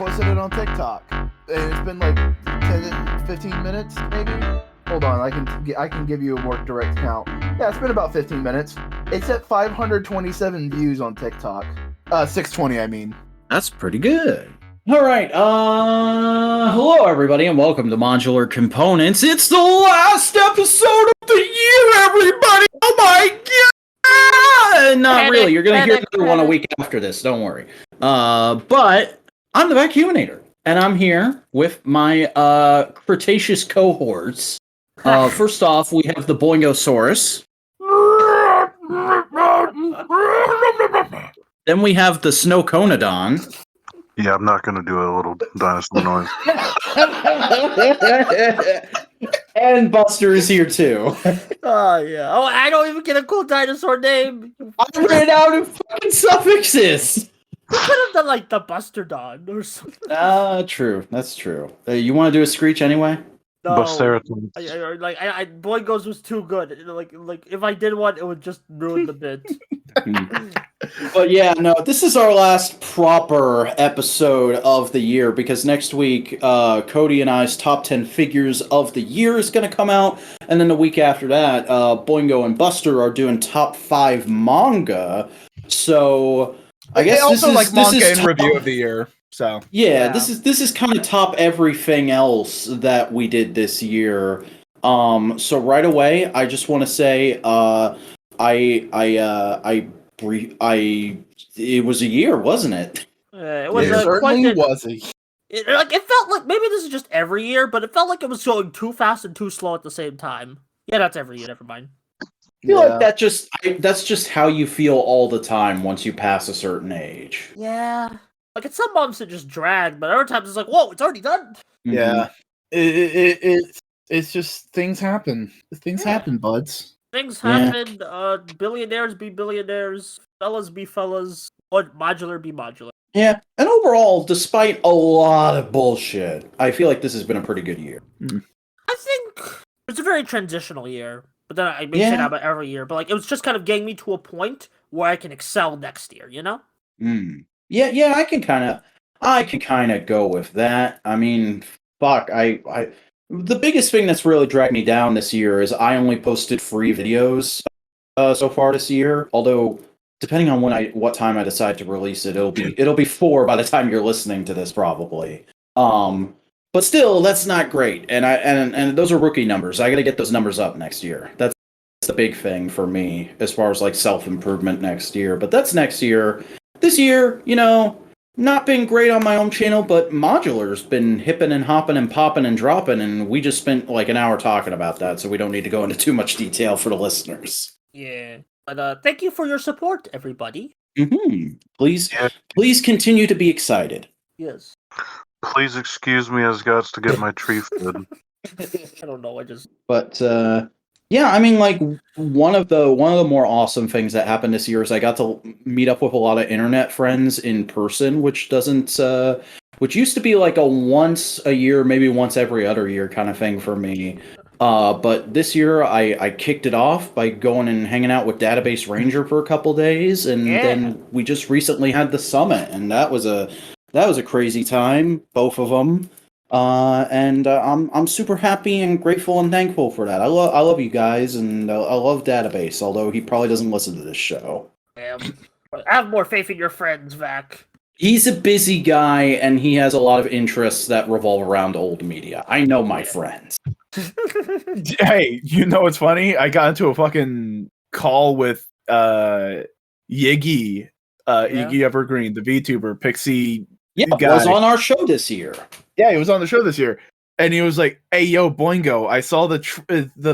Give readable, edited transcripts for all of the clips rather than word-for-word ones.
posted it on TikTok. And it's been like 10, 15 minutes, maybe. Hold on, I can give you a more direct count. Yeah, it's been about 15 minutes. It's at 527 views on TikTok. 620, I mean. That's pretty good. All right, hello everybody, and welcome to Modular Components. It's the last episode of the year, everybody! Oh my god! Not really, you're gonna hear another one a week after this, don't worry. But I'm the Vacuuminator, and I'm here with my Cretaceous cohorts. First off, we have the Boingosaurus. Then we have the Snowconodon. Yeah, I'm not going to do a little dinosaur noise. And Buster is here too. Oh, yeah. Oh, I don't even get a cool dinosaur name. I ran out of fucking suffixes. We could have done like the Busterdon or something. True. That's true. You want to do a screech anyway? No. Busteratoons. Boingos was too good. Like if I did one, it would just ruin the bit. But yeah, no, this is our last proper episode of the year because next week, Cody and I's top 10 figures of the year is going to come out, and then the week after that, Boingo and Buster are doing top 5 manga. So I guess also this like is manga this is and review of the year. So yeah, this is kind of top everything else that we did this year. So right away, I just want to say, it was a year, wasn't it? It was it certainly was a It felt like maybe this is just every year, but it felt like it was going too fast and too slow at the same time. Yeah, that's every year. Never mind. I feel like that's just how you feel all the time once you pass a certain age. Yeah. Like at some months it just dragged, but other times it's like, whoa, it's already done. Yeah. It's just things happen. Things happen, buds. Things happen. Billionaires be billionaires. Fellas be fellas. Or modular be modular. Yeah, and overall, despite a lot of bullshit, I feel like this has been a pretty good year. I think it's a very transitional year. But then I make shit out about every year. But like it was just kind of getting me to a point where I can excel next year, you know? Yeah, I can kind of go with that. I mean, fuck, the biggest thing that's really dragged me down this year is I only posted free videos so far this year. Although, depending on what time I decide to release it, it'll be 4 by the time you're listening to this, probably. But still, that's not great. And those are rookie numbers. I got to get those numbers up next year. That's the big thing for me as far as like self-improvement next year. But that's next year. This year, not been great on my own channel, but Modular's been hipping and hopping and popping and dropping, and we just spent like an hour talking about that, so we don't need to go into too much detail for the listeners. Yeah. But thank you for your support, everybody. Please continue to be excited. Yes. Please excuse me as gots to get my tree fed. I don't know, But yeah, I mean, like one of the more awesome things that happened this year is I got to meet up with a lot of internet friends in person, which used to be like a once a year, maybe once every other year kind of thing for me. But this year I kicked it off by going and hanging out with Database Ranger for a couple days, and then we just recently had the summit, and that was a crazy time, both of them. And I'm super happy and grateful and thankful for that. I love you guys, and I love Database, although he probably doesn't listen to this show. I have more faith in your friends, Vac. He's a busy guy, and he has a lot of interests that revolve around old media. I know my friends. Hey, you know what's funny? I got into a fucking call with Yiggy Evergreen, the VTuber, Pixie. Yeah, guy. Was on our show this year. Yeah, he was on the show this year, and he was like, "Hey, yo, Boingo, I saw the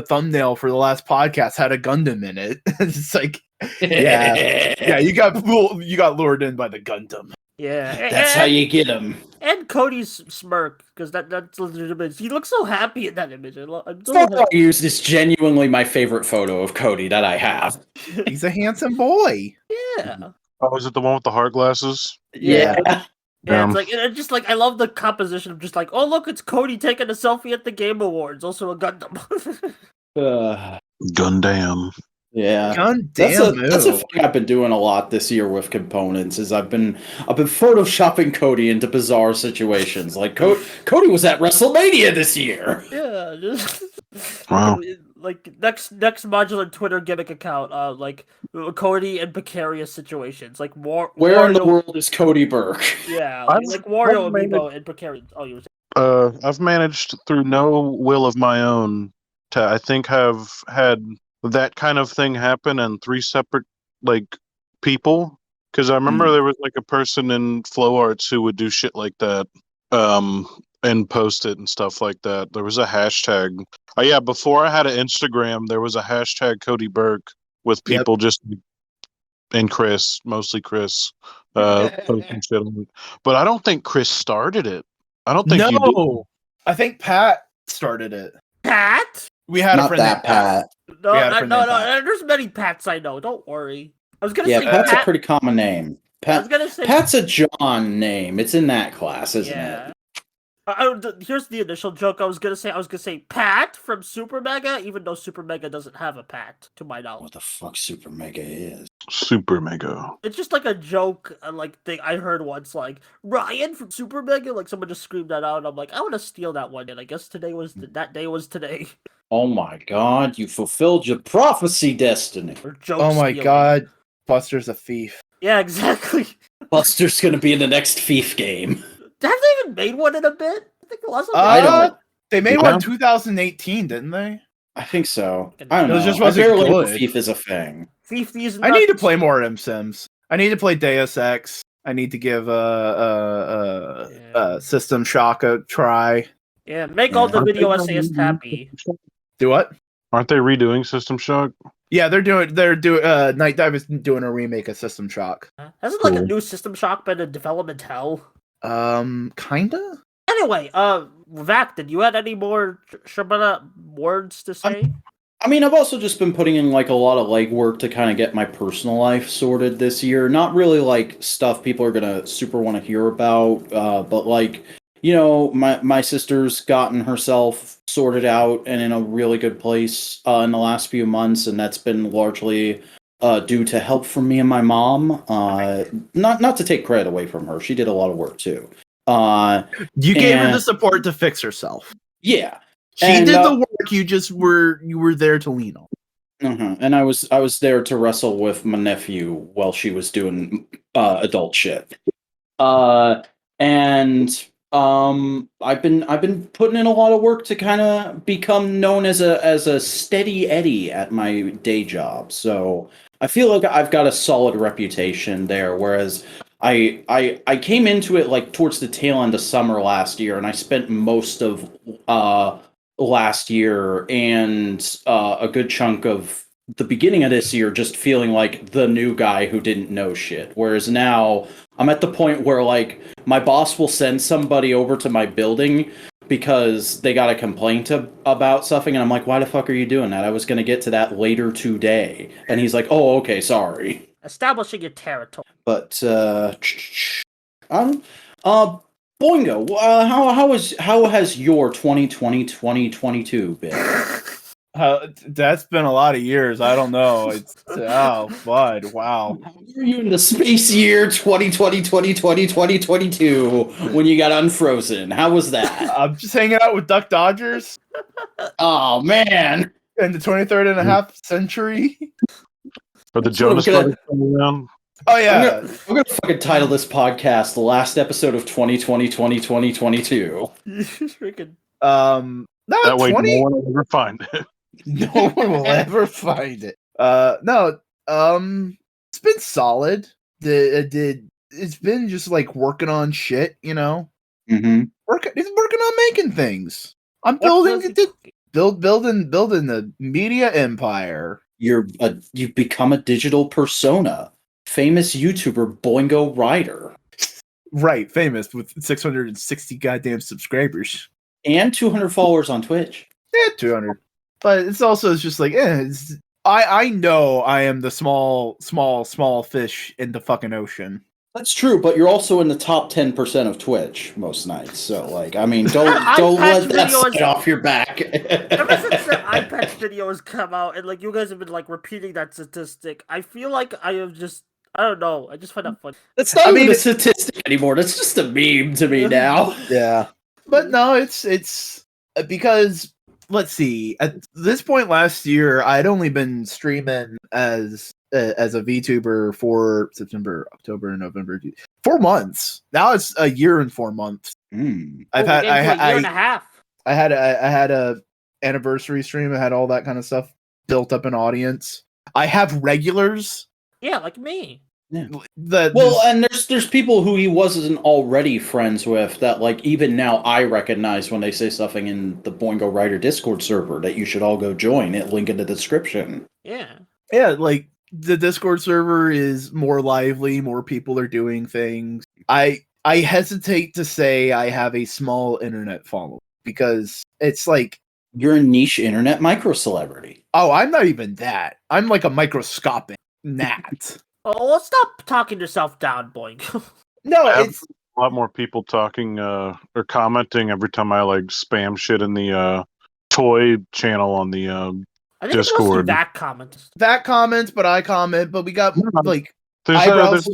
thumbnail for the last podcast had a Gundam in it." It's like, yeah, you got lured in by the Gundam. Yeah, that's how you get him. And Cody's smirk, because that's legitimate. He looks so happy in that image. Photo I used is genuinely my favorite photo of Cody that I have. He's a handsome boy. Yeah. Oh, is it the one with the hard glasses? Yeah. Yeah, it's just like I love the composition of just like, oh look, it's Cody taking a selfie at the Game Awards, also a Gundam. Gundam. Yeah. God That's damn a move. thing I've been doing a lot this year with components. Is I've been photoshopping Cody into bizarre situations. Like Cody was at WrestleMania this year. Yeah, just Wow. like next modular Twitter gimmick account, like Cody and precarious situations, like Where in the Wario. world is Cody Burke? Yeah, I've- like Wario I've made amiibo and precarious. Oh, you were I've managed through no will of my own to, I think, have had that kind of thing happen in 3 separate like people. Because I remember there was like a person in Flow Arts who would do shit like that, and post it and stuff like that. There was a hashtag. Oh yeah, before I had an Instagram, there was a hashtag Cody Burke with people just and Chris, mostly Chris, posting shit on it. But I don't think Chris started it. I don't think you did. No, I think Pat started it. Pat? We had a Not friend that named Pat. Pat. No, We had a friend no, named no. Pat. There's many Pats I know. Don't worry. I was gonna Yeah, say Pat's Pat. a pretty common name. I was gonna say Pat's a John name. It's in that class, isn't it? Here's the initial joke. I was gonna say Pat from Super Mega, even though Super Mega doesn't have a Pat, to my knowledge. What the fuck Super Mega is? Super Mega. It's just like a joke, like thing I heard once, like Ryan from Super Mega. Like someone just screamed that out, and I'm like, I want to steal that one. And I guess that day was today. Oh my god, you fulfilled your prophecy destiny. Or joke. Oh my stealing. god, Buster's a thief. Yeah, exactly. Buster's gonna be in the next Thief game. Have they even made one in a bit? I think the last one. I don't- They made Yeah. one in 2018, didn't they? I think so. I don't It know. just I wasn't barely know good. Thief is a thing. Thief Thieves. I need to play more M Sims. I need to play Deus Ex. I need to give System Shock a try. Yeah, make all the Aren't video they essayists doing- happy. Do what? Aren't they redoing System Shock? Yeah, they're doing. Night Dive is doing a remake of System Shock. Hasn't like a Cool. new System Shock been in development hell? Kinda. Anyway, Vac, did you had any more Shabana words to say? I mean, I've also just been putting in like a lot of legwork to kind of get my personal life sorted this year. Not really like stuff people are gonna super want to hear about, but like, you know, my sister's gotten herself sorted out and in a really good place in the last few months, and that's been largely due to help from me and my mom. Not to take credit away from her, she did a lot of work too. You gave her And- the support to fix herself. Yeah. She And, did the work. You were there to lean on. And I was there to wrestle with my nephew while she was doing adult shit. And I've been putting in a lot of work to kind of become known as a steady Eddie at my day job. So I feel like I've got a solid reputation there. Whereas I came into it like towards the tail end of summer last year, and I spent most of last year and a good chunk of the beginning of this year just feeling like the new guy who didn't know shit. Whereas now I'm at the point where like my boss will send somebody over to my building because they got a complaint about something, and I'm like, why the fuck are you doing that? I was going to get to that later today. And he's like, oh, okay, sorry. Establishing your territory. But Boingo, how has your 2020-2022 been? That's been a lot of years. I don't know. It's bud. Wow. How were you in the space year 2020-2022 when you got unfrozen? How was that? I'm just hanging out with Duck Dodgers Oh man. in the 23rd and a half century. Are the That's what I'm Jonas gonna- Brothers coming around? Oh yeah. I'm gonna fucking title this podcast the last episode of 2020-2022. Freaking. No, That way 20. no one will ever find it. No one will ever find it. No. It's been solid. It's been just like working on shit, you know. Mm-hmm. It's working on making things. I'm building the media empire. You've become a digital persona. Famous YouTuber Boingo Rider. Right, famous with 660 goddamn subscribers. And 200 followers on Twitch. Yeah, 200. But it's also just like, I know I am the small fish in the fucking ocean. That's true, but you're also in the top 10% of Twitch most nights. So, like, I mean, don't let that sit off your back. Ever since the eye patch videos come out, and like you guys have been like repeating that statistic, I feel like I am just. I don't know. I just find that funny. That's not even a statistic anymore. That's just a meme to me now. Yeah, but no, it's because let's see. At this point last year, I'd only been streaming as a VTuber for September, October, and November. 4 months. Now it's a year and 4 months. I've had a year and a half. I had a anniversary stream. I had all that kind of stuff built up an audience. I have regulars. Yeah, like me. Yeah. And there's people who he wasn't already friends with that, like, even now I recognize when they say something in the Boingo Writer Discord server that you should all go join. It link in the description. Yeah, like the Discord server is more lively. More people are doing things. I hesitate to say I have a small internet following because it's like you're a niche internet micro celebrity. Oh, I'm not even that. I'm like a microscopic gnat. Oh, well, stop talking yourself down, Boink. No, it's a lot more people talking or commenting every time I like spam shit in the toy channel on the I think Discord. That comments, but I comment. But we got like there's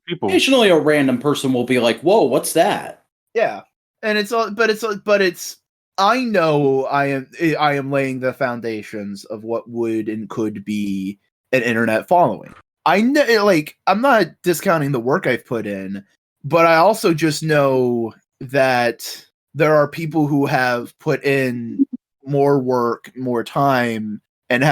people. Occasionally, a random person will be like, "Whoa, what's that?" Yeah, and it's I know I am laying the foundations of what would and could be an internet following. I know, like, I'm not discounting the work I've put in, but I also just know that there are people who have put in more work, more time, and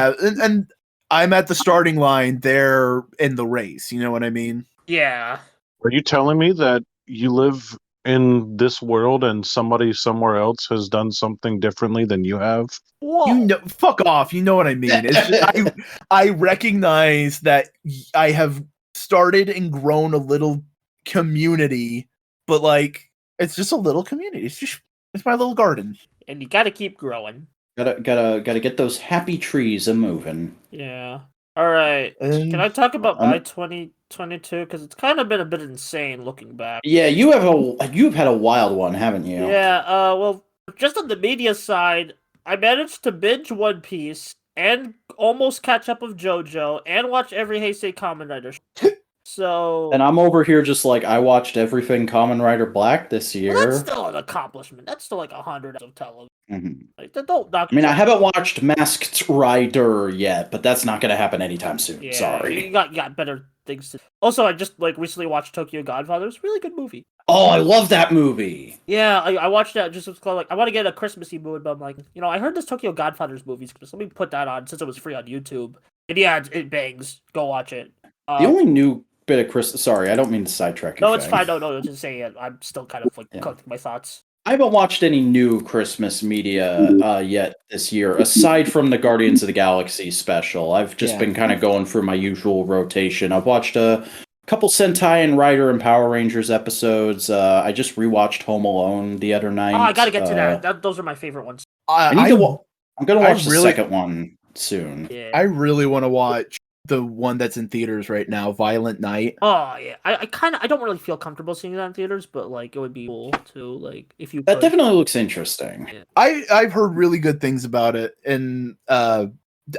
I'm at the starting line. They're in the race. You know what I mean? Yeah. Are you telling me that you live in this world and somebody somewhere else has done something differently than you have? Whoa. You know, fuck off. You know what I mean? It's just, I recognize that I have started and grown a little community, but like it's just a little community. It's my little garden, and you got to keep growing. Gotta get those happy trees a moving. Yeah. All right. Can I talk about my 2022? Because it's kind of been a bit insane looking back. Yeah, you've had a wild one, haven't you? Yeah. Well, just on the media side, I managed to binge One Piece and almost catch up with JoJo and watch every Heisei Kamen Rider show. So. And I'm over here just like I watched everything Kamen Rider Black this year. Well, that's still an accomplishment. That's still like 100 of television. Mm-hmm. Like, don't knock. I mean, I haven't watched Masked Rider yet, but that's not going to happen anytime soon. Yeah, Sorry. You got better things to. Also, I just like recently watched Tokyo Godfathers. Really good movie. Oh, I love that movie. Yeah, I watched that just like I want to get a Christmassy mood, but I'm like, I heard this Tokyo Godfathers movie. So let me put that on since it was free on YouTube. And yeah, it bangs. Go watch it. The only new bit of Christmas. Sorry, I don't mean to sidetrack you. No, it's fine. No, just saying it. I'm still kind of like collecting my thoughts. I haven't watched any new Christmas media yet this year, aside from the Guardians of the Galaxy special. I've just been kind of going through my usual rotation. I've watched a couple Sentai and Rider and Power Rangers episodes. I just rewatched Home Alone the other night. Oh, I gotta get to that. Those are my favorite ones. I'm gonna watch the second one soon. Yeah. I really want to watch the one that's in theaters right now, Violent Night. Oh yeah, I don't really feel comfortable seeing that in theaters, but like it would be cool to like if you. That definitely looks interesting. Yeah. I've heard really good things about it, and I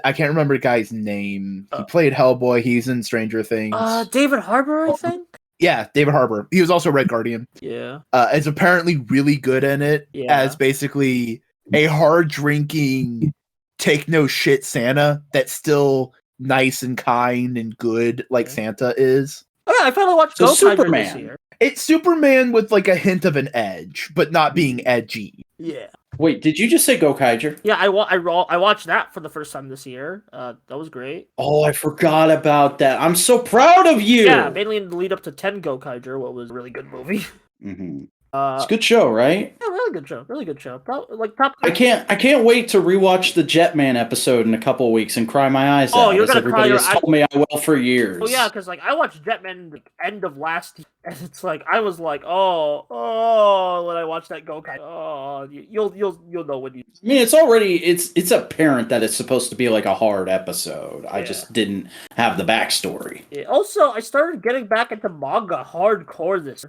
can't remember the guy's name. He played Hellboy. He's in Stranger Things. David Harbour, I think. Yeah, David Harbour. He was also Red Guardian. Yeah. Is apparently really good in it as basically a hard drinking, take no shit Santa that's still nice and kind and good like Santa is. Oh yeah, I finally watched Superman this year. It's Superman with like a hint of an edge, but not being edgy. Yeah. Wait, did you just say Gokaiger? Yeah, I watched that for the first time this year. That was great. Oh, I forgot about that. I'm so proud of you. Yeah, mainly in the lead up to 10 Gokaiger, what was a really good movie. Mm-hmm. It's a good show, right? Yeah, really good show. Really good show. Top. I can't wait to rewatch the Jetman episode in a couple of weeks and cry my eyes out. You're gonna everybody cry has told me I will for years. Oh yeah, because I watched Jetman end of last year, and it's I was oh, when I watched that Gokai. Oh, you'll know when you. I mean, it's apparent that it's supposed to be a hard episode. Yeah. I just didn't have the backstory. Yeah. Also, I started getting back into manga hardcore this.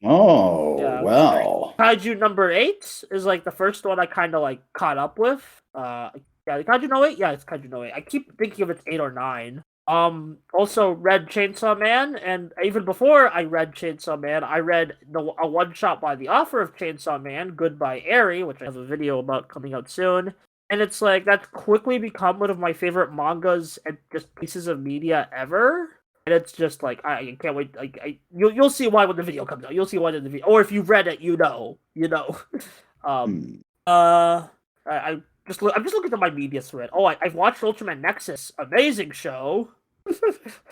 Well. Kaiju number 8 is the first one I kind of caught up with. Kaiju no 8. Yeah, it's Kaiju no 8. I keep thinking of it's 8 or 9. Also read Chainsaw Man, and even before I read Chainsaw Man, I read a one-shot by the author of Chainsaw Man, Goodbye Eri, which I have a video about coming out soon. And it's that's quickly become one of my favorite mangas and just pieces of media ever. And it's just I can't wait. You'll see why when the video comes out. You'll see why in the video, or if you've read it, you know. I'm just looking at my media thread. Oh, I've watched Ultraman Nexus. Amazing show.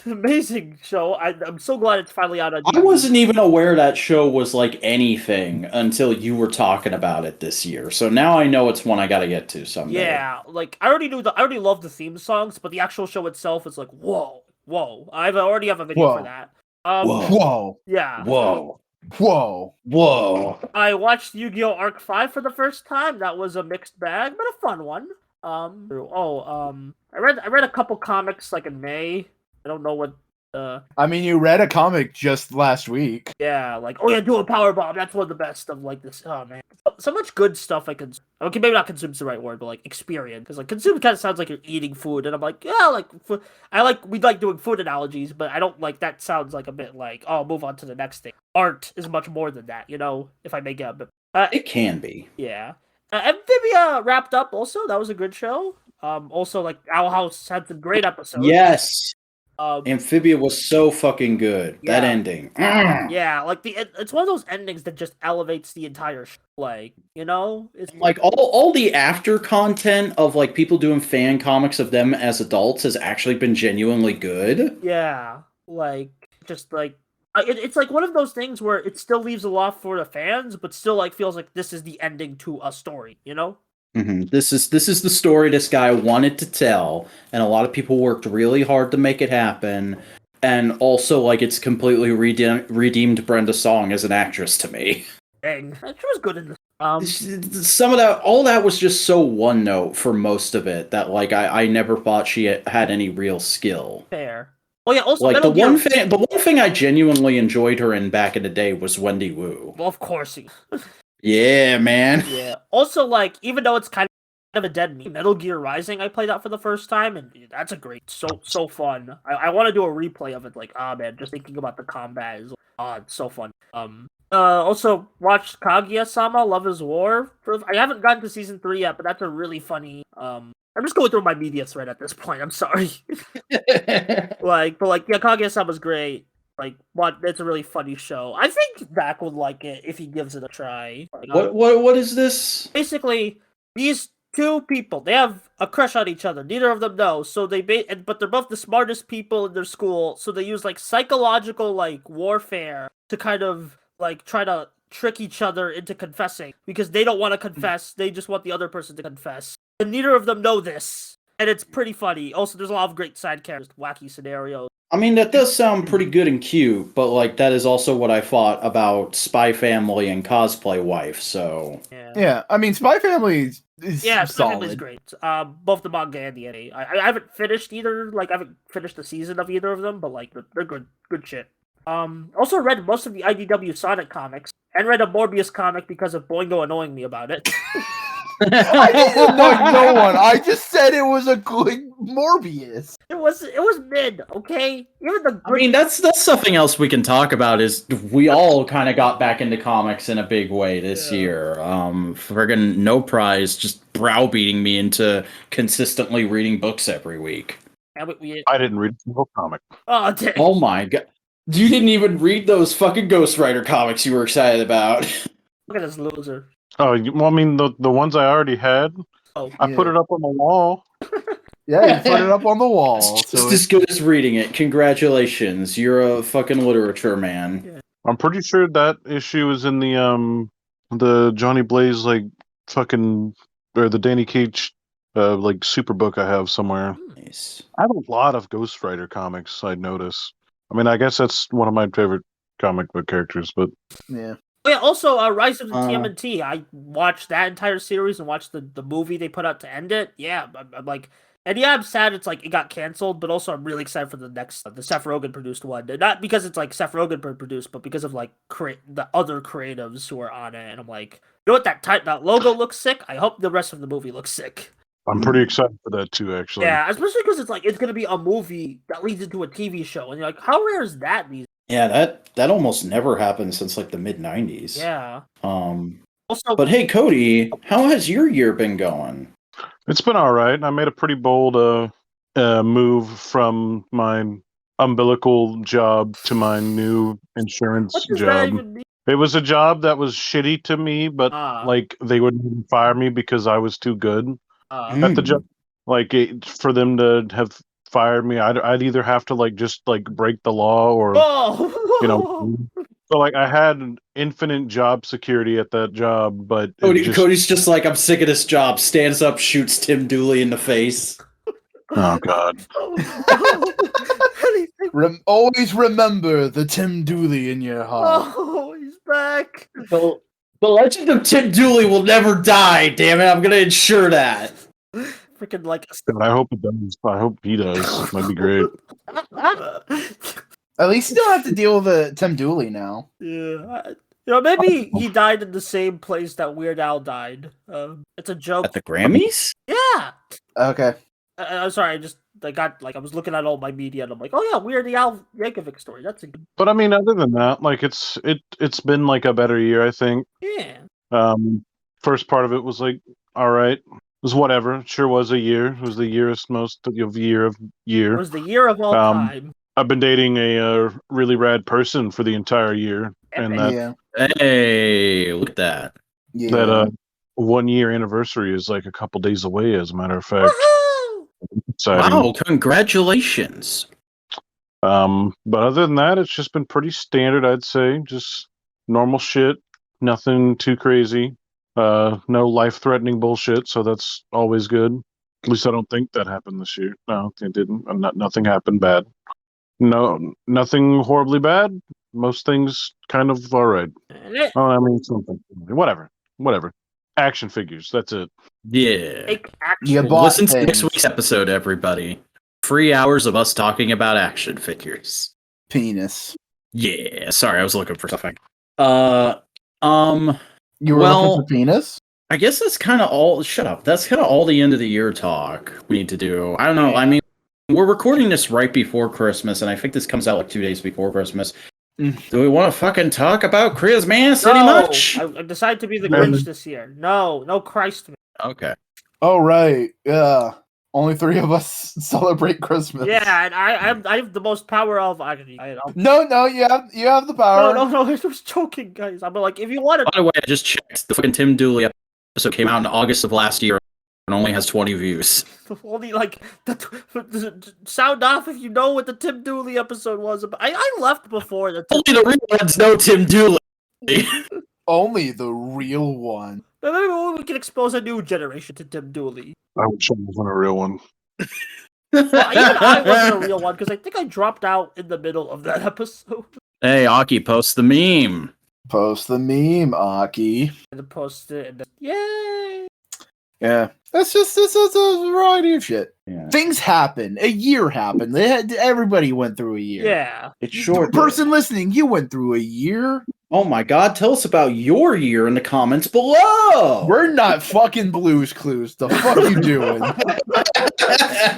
Amazing show. I'm so glad it's finally out on TV. I wasn't even aware that show was anything until you were talking about it this year. So now I know it's one I gotta get to someday. Yeah, I already love the theme songs, but the actual show itself is whoa. I already have a video for that. Whoa. Yeah. Whoa. I watched Yu-Gi-Oh! Arc 5 for the first time. That was a mixed bag, but a fun one. I read a couple comics in May. I don't know what I mean, you read a comic just last week. Yeah, do a power bomb. That's one of the best of this. Oh man, so much good stuff I consume. Okay, maybe not consume's the right word, but experience. Because consume kind of sounds like you're eating food, and I'm food. We like doing food analogies, but I don't that sounds a bit oh, move on to the next thing. Art is much more than that, if I make it a bit. It can be. Yeah. Amphibia wrapped up also. That was a good show. Also Owl House had some great episodes. Yes. Amphibia was so fucking good. Yeah. That ending. Yeah, it's one of those endings that just elevates the entire show. It's all the after content of people doing fan comics of them as adults has actually been genuinely good. Yeah, it's one of those things where it still leaves a lot for the fans, but still feels this is the ending to a story. Mm-hmm. This is the story this guy wanted to tell, and a lot of people worked really hard to make it happen. And also, it's completely redeemed Brenda Song as an actress to me. Dang, she was good in this. Some of that, all that was just so one note for most of it that I never thought she had any real skill. Fair. Oh yeah. Also, the one thing I genuinely enjoyed her in back in the day was Wendy Wu. Well, of course. Yeah, man. Yeah. Also, even though it's kind of a dead meat, Metal Gear Rising, I played that for the first time, and that's a great, so fun. I want to do a replay of it. Man, just thinking about the combat is, it's so fun. Also watched Kaguya-sama: Love Is War. I haven't gotten to season 3 yet, but that's a really funny. I'm just going through my media thread at this point. I'm sorry. Kaguya-sama's great. It's a really funny show. I think Dak would like it if he gives it a try. What is this? Basically, these two people, they have a crush on each other. Neither of them know. So but they're both the smartest people in their school. So they use psychological warfare to kind of try to trick each other into confessing because they don't want to confess. They just want the other person to confess. And neither of them know this. And it's pretty funny. Also, there's a lot of great side characters, wacky scenarios. I mean, that does sound pretty good and cute, but that is also what I thought about Spy Family and Cosplay Wife, so... Yeah, I mean, Spy Family is Spy solid. Family is great. Both the manga and the anime. I haven't finished either, I haven't finished the season of either of them, but, they're good shit. Also read most of the IDW Sonic comics, and read a Morbius comic because of Boingo annoying me about it. I didn't annoy no one. I just said it was a good Morbius. It was mid, okay? I mean, that's something else we can talk about. Is we all kind of got back into comics in a big way this year. Friggin' No Prize just browbeating me into consistently reading books every week. I didn't read a single comic. Oh, dang. Oh my god. You didn't even read those fucking Ghost Rider comics you were excited about. Look at this loser. Oh, well, I mean, the ones I already had, I put it up on the wall. Yeah, you put it up on the wall. It's just as good as reading it. Congratulations. You're a fucking literature man. Yeah. I'm pretty sure that issue is in the Johnny Blaze like fucking or the Danny Cage like super book I have somewhere. Nice. I have a lot of Ghost Rider comics. I notice. I mean, I guess that's one of my favorite comic book characters, but Yeah. Oh, yeah, also Rise of the TMNT. I watched that entire series and watched the movie they put out to end it. Yeah, I'm like, and yeah, I'm sad it's like it got canceled, but also I'm really excited for the next the Seth Rogen produced one. Not because it's like Seth Rogen produced, but because of like the other creatives who are on it. And I'm like, you know what, that logo looks sick. I hope the rest of the movie looks sick. I'm pretty excited for that too. Actually, Yeah, especially because it's like it's gonna be a movie that leads into a TV show, and you're like, how rare is that these? Yeah, that almost never happened since like the mid-90s. Yeah. Also, but hey, Cody, how has your year been going? It's been all right. I made a pretty bold move from my umbilical job to my new insurance What does job. that even mean? It was a job that was shitty to me, but like they wouldn't even fire me because I was too good at the job. Like for them to have fired me, I'd either have to like just like break the law or you know. So like I had infinite job security at that job, but Cody's just like, I'm sick of this job. Stands up, shoots Tim Dooley in the face. Oh God! Always remember the Tim Dooley in your heart. Oh, he's back. The legend of Tim Dooley will never die. Damn it! I'm gonna ensure that. Freaking like. I hope it does. I hope he does. That'd be great. At least you don't have to deal with Tim Dooley now. Yeah. Maybe he died in the same place that Weird Al died. It's a joke. At the Grammys? Yeah. Okay. I'm sorry. I was looking at all my media and I'm like, oh yeah, Weird Al Yankovic story. That's a good. But I mean, other than that, like it's been like a better year, I think. Yeah. First part of it was like all right. It was whatever. It sure was a year. It was the yearest most of year of year. It was the year of all time. I've been dating a really rad person for the entire year, and that hey, look at that. Yeah. That 1 year anniversary is like a couple days away. As a matter of fact. Exciting. Wow! Congratulations. But other than that, it's just been pretty standard. I'd say just normal shit. Nothing too crazy. No life-threatening bullshit. So that's always good. At least I don't think that happened this year. No, it didn't. Nothing happened bad. No, nothing horribly bad. Most things kind of all right. Oh, I mean, something. Whatever. Action figures. That's it. Yeah. Listen to next week's episode, everybody. 3 hours of us talking about action figures. Penis. Yeah. Sorry, I was looking for something. You were looking for penis? I guess that's kind of all. Shut up. That's kind of all the end of the year talk we need to do. I don't know. I mean, we're recording this right before Christmas, and I think this comes out like 2 days before Christmas. Do we want to fucking talk about Christmas any much? I decided to be the Grinch this year. No Christ. Okay. Oh right, yeah. Only 3 of us celebrate Christmas. Yeah, and I have the most power of. No, you have the power. No, I was joking, guys. I'm like, if you want to. By the way, I just checked. The fucking Tim Dooley episode came out in August of last year and only has 20 views. Only like sound off if you know what the Tim Dooley episode was about. I left before the. Only the real ones know Tim Dooley. Only the real one. But maybe we can expose a new generation to Tim Dooley. I wish I wasn't a real one. Well, even I wasn't a real one because I think I dropped out in the middle of that episode. Hey, Aki, post the meme. Post the meme, Aki. And post it. And yay! Yeah, that's a variety of shit. Yeah. Things happen. A year happened. Everybody went through a year. Yeah. It's short. Person listening, you went through a year. Oh my god, tell us about your year in the comments below. We're not fucking Blue's Clues. The fuck you doing?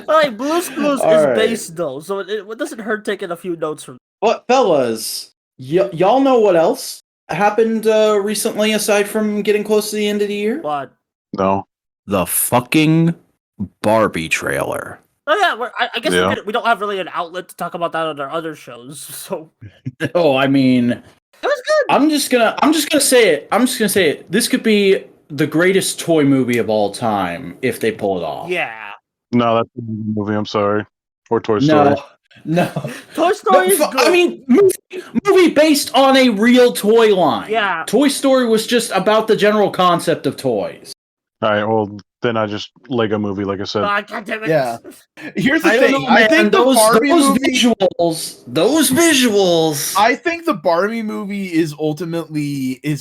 Like, Blue's Clues is based though, so it doesn't hurt taking a few notes from. But fellas, y'all know what else happened recently aside from getting close to the end of the year? What? No. The fucking Barbie trailer. Oh yeah, I guess we don't have really an outlet to talk about that on our other shows. So. Oh, I mean, it was good. I'm just gonna say it. This could be the greatest toy movie of all time if they pull it off. Yeah. No, that's a movie. I'm sorry. Or Toy Story. No. Toy Story is good. I mean, movie based on a real toy line. Yeah. Toy Story was just about the general concept of toys. All right, well then I just Lego Movie, like I said. God damn it. Yeah. Here's the I don't thing. know, I man. think the Barbie movie. Those visuals. I think the Barbie movie is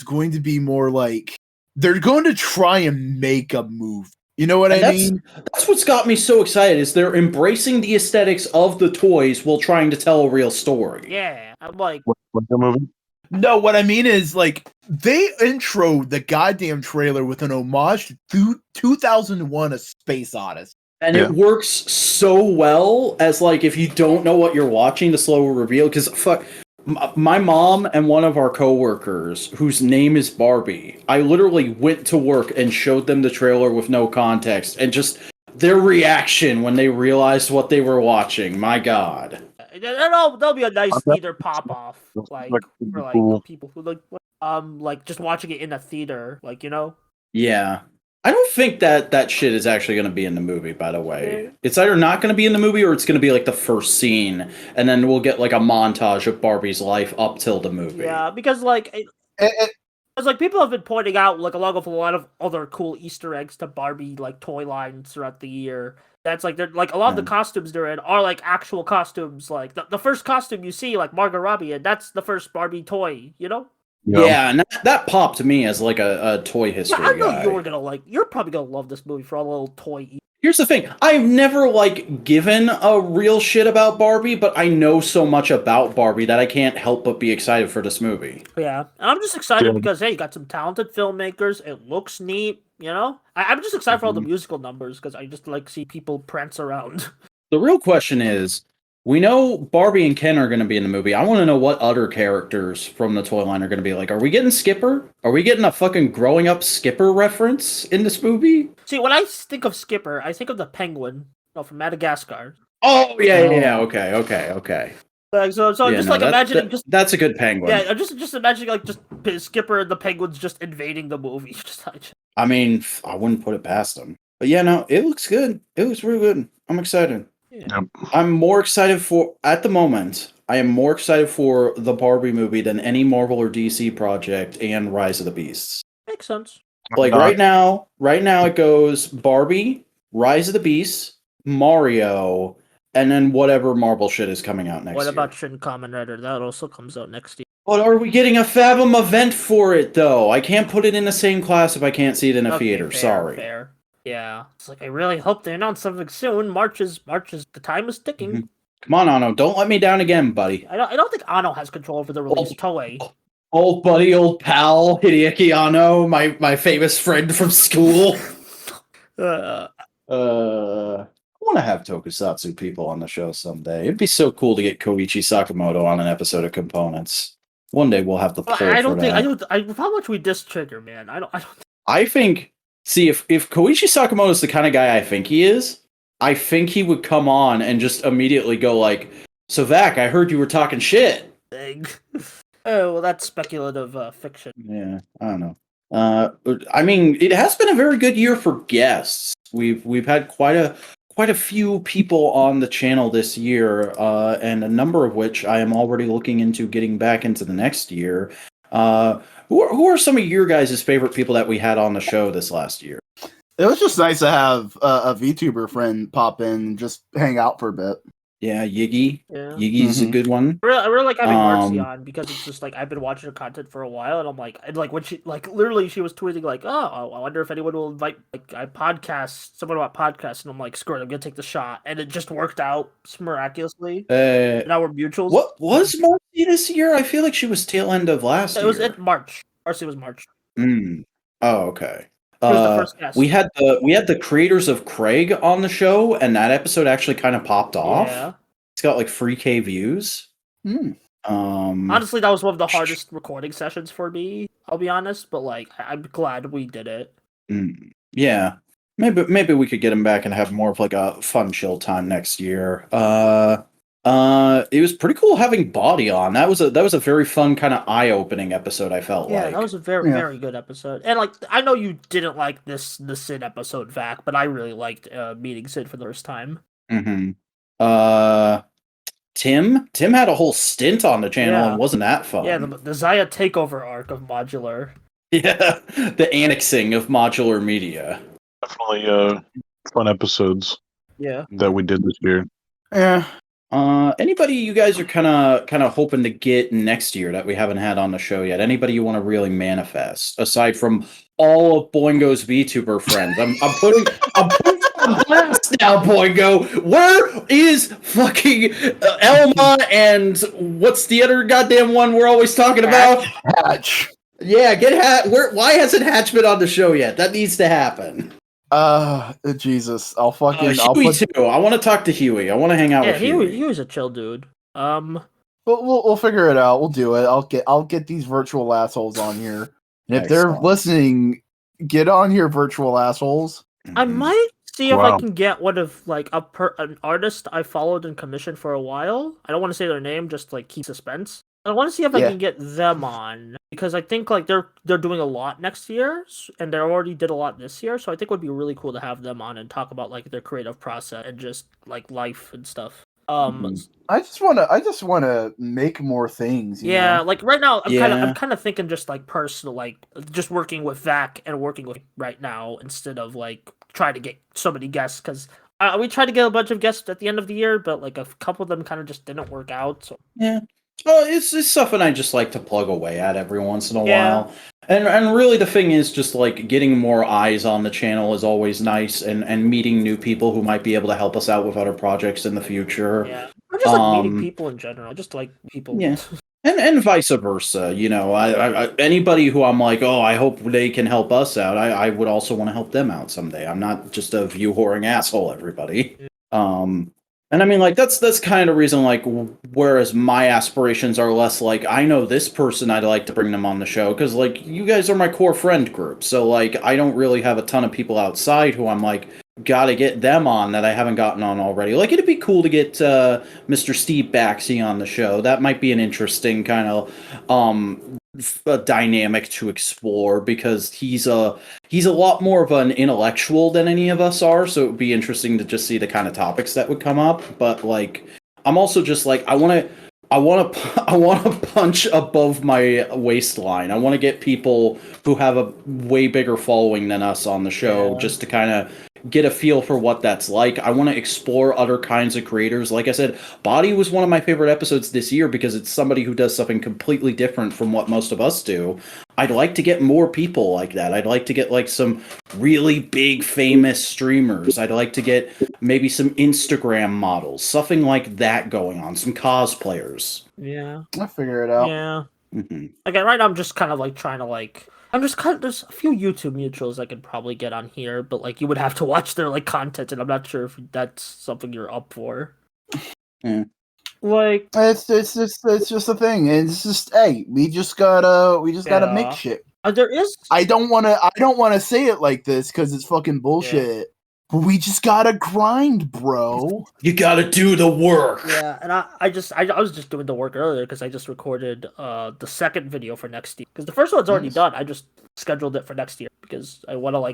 going to be more like they're going to try and make a movie. You know what I mean? That's what's got me so excited is they're embracing the aesthetics of the toys while trying to tell a real story. Yeah, I'm like, What the movie? No, what I mean is like they introed the goddamn trailer with an homage to 2001: A Space Odyssey. And it works so well as like if you don't know what you're watching, the slow reveal. Because my mom and one of our coworkers, whose name is Barbie, I literally went to work and showed them the trailer with no context, and just their reaction when they realized what they were watching. My God, that'll be a nice theater pop off, like for like cool. people who like just watching it in a theater, like, you know. yeah. I don't think that shit is actually going to be in the movie, by the way. It's either not going to be in the movie or it's going to be like the first scene, and then we'll get like a montage of Barbie's life up till the movie. Yeah, because like, people have been pointing out like along with a lot of other cool Easter eggs to Barbie like toy lines throughout the year. That's like they're like a lot of the costumes they're in are like actual costumes. Like the first costume you see, like Margot Robbie, and that's the first Barbie toy, you know? Yeah, and that popped to me as like a toy history I know guy. you're probably gonna love this movie for all the little toy. Here's the thing: I've never like given a real shit about Barbie, but I know so much about Barbie that I can't help but be excited for this movie. Yeah, and I'm just excited because hey, you got some talented filmmakers. It looks neat, you know. I'm just excited for all the musical numbers because I just like see people prance around. The real question is, we know Barbie and Ken are going to be in the movie. I want to know what other characters from the toy line are going to be. Like, are we getting Skipper? Are we getting a fucking growing up Skipper reference in this movie? See, when I think of Skipper, I think of the penguin, from Madagascar. Oh yeah. Okay. Like, so yeah, just like imagining that's a good penguin. Yeah, I'm just imagining like just Skipper and the penguins just invading the movie. I mean, I wouldn't put it past them. But yeah, no, it looks good. It looks really good. I'm excited. Yep. I'm more excited at the moment, I am more excited for the Barbie movie than any Marvel or DC project and Rise of the Beasts. Makes sense. Like right now it goes Barbie, Rise of the Beasts, Mario, and then whatever Marvel shit is coming out next year. What about Shin Kamen Rider? That also comes out next year. But are we getting a Fathom event for it though? I can't put it in the same class if I can't see it in a theater. Sorry. Fair. Yeah, it's like I really hope they announce something soon. March is the time is ticking. Mm-hmm. Come on, Anno, don't let me down again, buddy. I don't think Anno has control over the release of Toei. Old buddy, old pal, Hideaki Anno, my famous friend from school. I want to have Tokusatsu people on the show someday. It'd be so cool to get Koichi Sakamoto on an episode of Components. One day we'll have the poll for that. How much we diss Trigger, man? I don't. I think. See, if Koichi Sakamoto is the kind of guy I think he is, I think he would come on and just immediately go like, "So Vac, I heard you were talking shit." Oh, well, that's speculative fiction. Yeah, I don't know. I mean, it has been a very good year for guests. We've had quite a few people on the channel this year, and a number of which I am already looking into getting back into the next year. Who are some of your guys' favorite people that we had on the show this last year? It was just nice to have a VTuber friend pop in and just hang out for a bit. Yeah, Yiggy. Yeah. Yiggy's a good one. I really like having Marcy on because it's just like I've been watching her content for a while, and I'm like, when she literally she was tweeting like, oh, I wonder if anyone will invite someone about podcasts, and I'm like, screw it, I'm gonna take the shot, and it just worked out miraculously. Now we're mutuals. What was Marcy this year? I feel like she was tail end of last year. It was in March. Marcy was March. Oh, okay. Was the first guest. We had the creators of Craig on the show, and that episode actually kind of popped off. Yeah. It's got like 3K views. Honestly, that was one of the hardest recording sessions for me. I'll be honest, but like I'm glad we did it. Yeah, maybe we could get him back and have more of like a fun chill time next year. It was pretty cool having Body on. That was a very fun kind of eye-opening episode, I felt like. Yeah, that was a very good episode. And like I know you didn't like the Sid episode, Vac, but I really liked meeting Sid for the first time. Tim had a whole stint on the channel Yeah. and wasn't that fun. Yeah, the Zaya takeover arc of Modular. Yeah, the annexing of modular media. Definitely fun episodes Yeah. that we did this year. Yeah. Anybody you guys are kind of hoping to get next year that we haven't had on the show yet? Anybody you want to really manifest aside from all of Boingo's VTuber friends? I'm putting on blast now, Boingo. Where is fucking Elma and what's the other goddamn one we're always talking about? Hatch. Yeah, why hasn't Hatch been on the show yet? That needs to happen. Jesus, I'll fucking. Huey too. I want to talk to Huey. I want to hang out with Huey. He was a chill dude. We'll figure it out. We'll do it. I'll get these virtual assholes on here, and if they're listening, get on here, virtual assholes. I might see if I can get one of like an artist I followed and commissioned for a while. I don't want to say their name, just like keep suspense. I want to see if I can get them on because I think like they're doing a lot next year and they already did a lot this year, so I think it would be really cool to have them on and talk about like their creative process and just like life and stuff. I just wanna make more things. You know? Like right now I'm kind of thinking just like personal, like just working with Vac and working with right now instead of like trying to get so many guests because we tried to get a bunch of guests at the end of the year, but like a couple of them kind of just didn't work out. So. Yeah. Oh, it's something I just like to plug away at every once in a while. And really the thing is just like getting more eyes on the channel is always nice and meeting new people who might be able to help us out with other projects in the future. Yeah. I just like meeting people in general. I just like people. Yeah. And vice versa, you know. I anybody who I'm like, oh, I hope they can help us out. I would also want to help them out someday. I'm not just a view whoring asshole, everybody. And I mean, like, that's kind of reason, like, whereas my aspirations are less like, I know this person, I'd like to bring them on the show, because, like, you guys are my core friend group, so, like, I don't really have a ton of people outside who I'm like, gotta get them on that I haven't gotten on already. Like, it'd be cool to get Mr. Steve Baxi on the show. That might be an interesting kind of a dynamic to explore because he's a lot more of an intellectual than any of us are, so it would be interesting to just see the kind of topics that would come up. But like I'm also just like I want to punch above my waistline. I want to get people who have a way bigger following than us on the show just to kind of get a feel for what that's like. I want to explore other kinds of creators. Like I said, Body was one of my favorite episodes this year because it's somebody who does something completely different from what most of us do. I'd like to get more people like that. I'd like to get like some really big famous streamers. I'd like to get maybe some Instagram models, something like that going on, some cosplayers. Yeah. I'll figure it out. Yeah. Mm-hmm. Again, right now I'm just kind of like trying to like there's a few YouTube mutuals I could probably get on here, but like you would have to watch their like content, and I'm not sure if that's something you're up for. Yeah. Like it's just a thing. It's just we just gotta make shit. There is. I don't wanna say it like this because it's fucking bullshit. Yeah. But we just gotta grind, bro. You gotta do the work. Yeah, and I was just doing the work earlier because I just recorded the second video for next year. Because the first one's already done. I just scheduled it for next year because I want to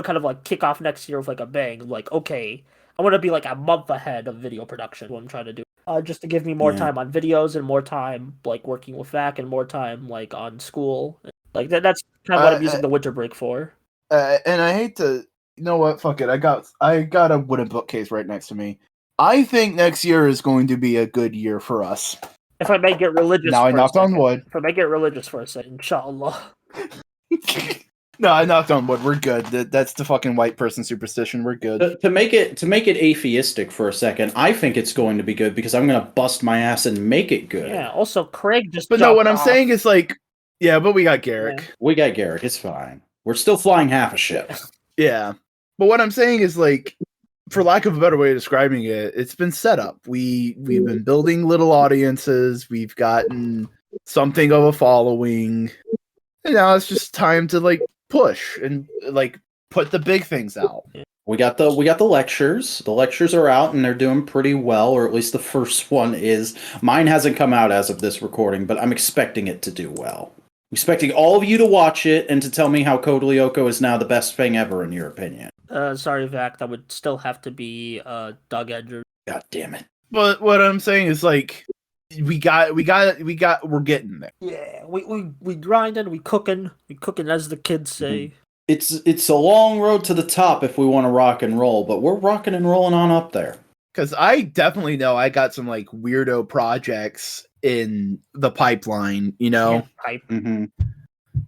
kind of like kick off next year with like a bang. Like, okay, I want to be like a month ahead of video production. What I'm trying to do, just to give me more time on videos and more time like working with VAC and more time like on school. Like that's kind of what I'm using the winter break for. And I hate to. You know what? Fuck it. I got a wooden bookcase right next to me. I think next year is going to be a good year for us. If I may get religious. Now I knocked on wood. If I may get religious for a second, inshallah. No, I knocked on wood. We're good. That's the fucking white person superstition. We're good. To make it atheistic for a second, I think it's going to be good because I'm going to bust my ass and make it good. Yeah. Also, Craig just. But no, what I'm saying is like, yeah, but we got Garrick. Yeah. We got Garrick. It's fine. We're still flying half a ship. Yeah. But what I'm saying is, like, for lack of a better way of describing it, it's been set up. We've been building little audiences. We've gotten something of a following. And now it's just time to, like, push and, like, put the big things out. We got the lectures. The lectures are out, and they're doing pretty well, or at least the first one is. Mine hasn't come out as of this recording, but I'm expecting it to do well. I'm expecting all of you to watch it and to tell me how Code Lyoko is now the best thing ever, in your opinion. Sorry, Vac. That would still have to be Doug Edger. God damn it. But what I'm saying is like we're getting there. Yeah, we grinding, we cooking as the kids say. It's a long road to the top if we want to rock and roll, but we're rocking and rolling on up there. Because I definitely know I got some like weirdo projects in the pipeline, you know? Hype. Mm-hmm.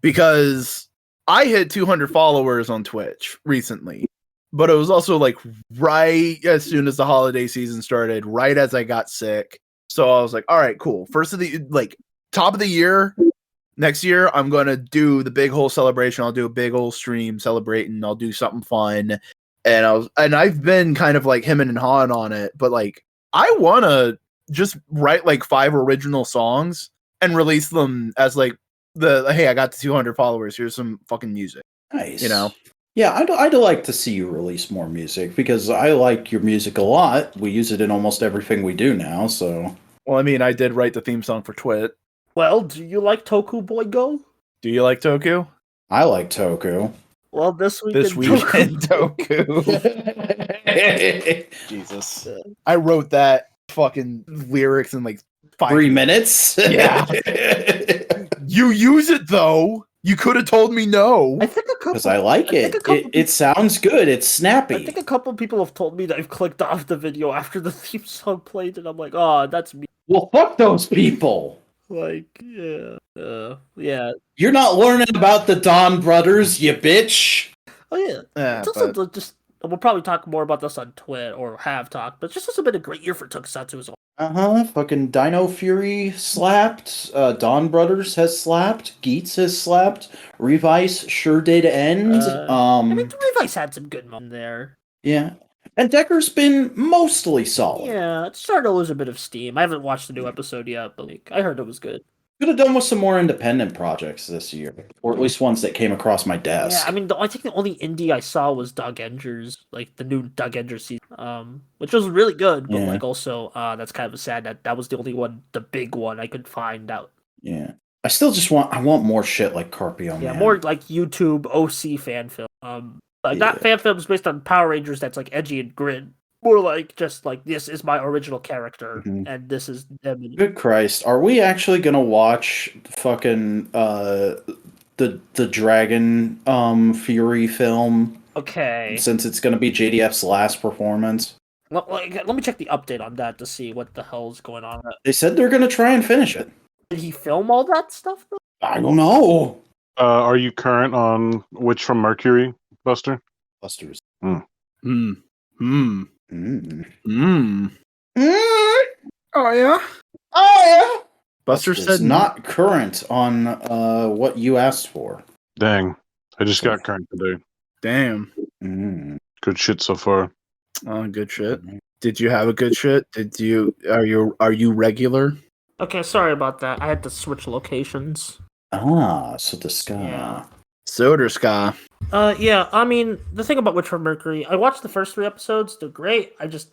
Because I hit 200 followers on Twitch recently, but it was also like right as soon as the holiday season started, right as I got sick. So I was like, all right, cool. First of the like top of the year, next year, I'm gonna do the big whole celebration. I'll do a big old stream celebrating. I'll do something fun. And I've been kind of like hemming and hawing on it, but like I wanna just write like 5 original songs and release them as like hey, I got the 200 followers. Here's some fucking music. Nice. You know? Yeah, I'd like to see you release more music because I like your music a lot. We use it in almost everything we do now, so. Well, I mean, I did write the theme song for Twit. Well, do you like Toku Boingo? Do you like Toku? I like Toku. Well, this week This in week in Toku. Jesus. I wrote that fucking lyrics in like 3 minutes? Yeah. You use it though. You could have told me no. I think a couple. Because I like it. It sounds good. It's snappy. I think a couple people have told me that I've clicked off the video after the theme song played, and I'm like, oh, that's me. Well, fuck those people. Like, yeah. Yeah. You're not learning about the Don brothers, you bitch. Oh, yeah. Yeah, It's also but just. We'll probably talk more about this on Twitter, or have talked, but it's just also been a great year for Tokusatsu as well. Fucking Dino Fury slapped. Don Brothers has slapped. Geats has slapped. Revice sure did end. I mean, the Revice had some good moments there. Yeah. And Decker's been mostly solid. Yeah, it's starting to lose a bit of steam. I haven't watched the new episode yet, but like, I heard it was good. Could have done with some more independent projects this year, or at least ones that came across my desk. Yeah, I mean, I think the only indie I saw was Doug Enger's, like the new Doug Enger season, which was really good, but like also, that's kind of sad that was the only one, the big one I could find out. Yeah, I still just want more shit like Carpio. Yeah, Man. more like YouTube OC fan film. Like not fan films based on Power Rangers that's like edgy and grid. More like just like this is my original character and this is them. Good Christ, are we actually gonna watch fucking the Dragon Fury film? Okay. Since it's gonna be JDF's last performance. Let me check the update on that to see what the hell's going on. They said they're gonna try and finish it. Did he film all that stuff though? I don't know. Are you current on Witch from Mercury, Buster? Busters. Oh yeah. Buster said not current on what you asked for. Dang. I just got current today. Damn. Good shit so far. Oh, good shit. Did you have a good shit? Are you regular? Okay, sorry about that. I had to switch locations. So the ska. Yeah. Soda ska. Yeah, I mean, the thing about Witch from Mercury, I watched the first 3 episodes. They're great. I'm just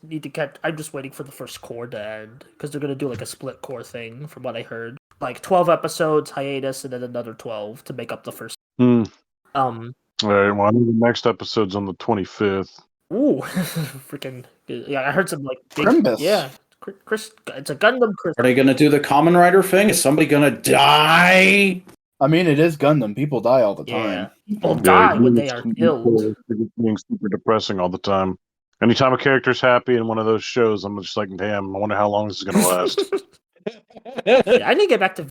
waiting for the first core to end, because they're going to do like a split core thing, from what I heard. Like 12 episodes, hiatus, and then another 12 to make up the first. All right, well, I know the next episode's on the 25th. Ooh, freaking, yeah, I heard some like big, Crimbus. Yeah, Chris, it's a Gundam Chris. Are they gonna do the Kamen Rider thing? Is somebody gonna die? I mean, it is Gundam. People die all the time. Yeah. People die when they are killed. It's being super depressing all the time. Anytime a character's happy in one of those shows, I'm just like, damn, I wonder how long this is going to last. Yeah, I need to get back to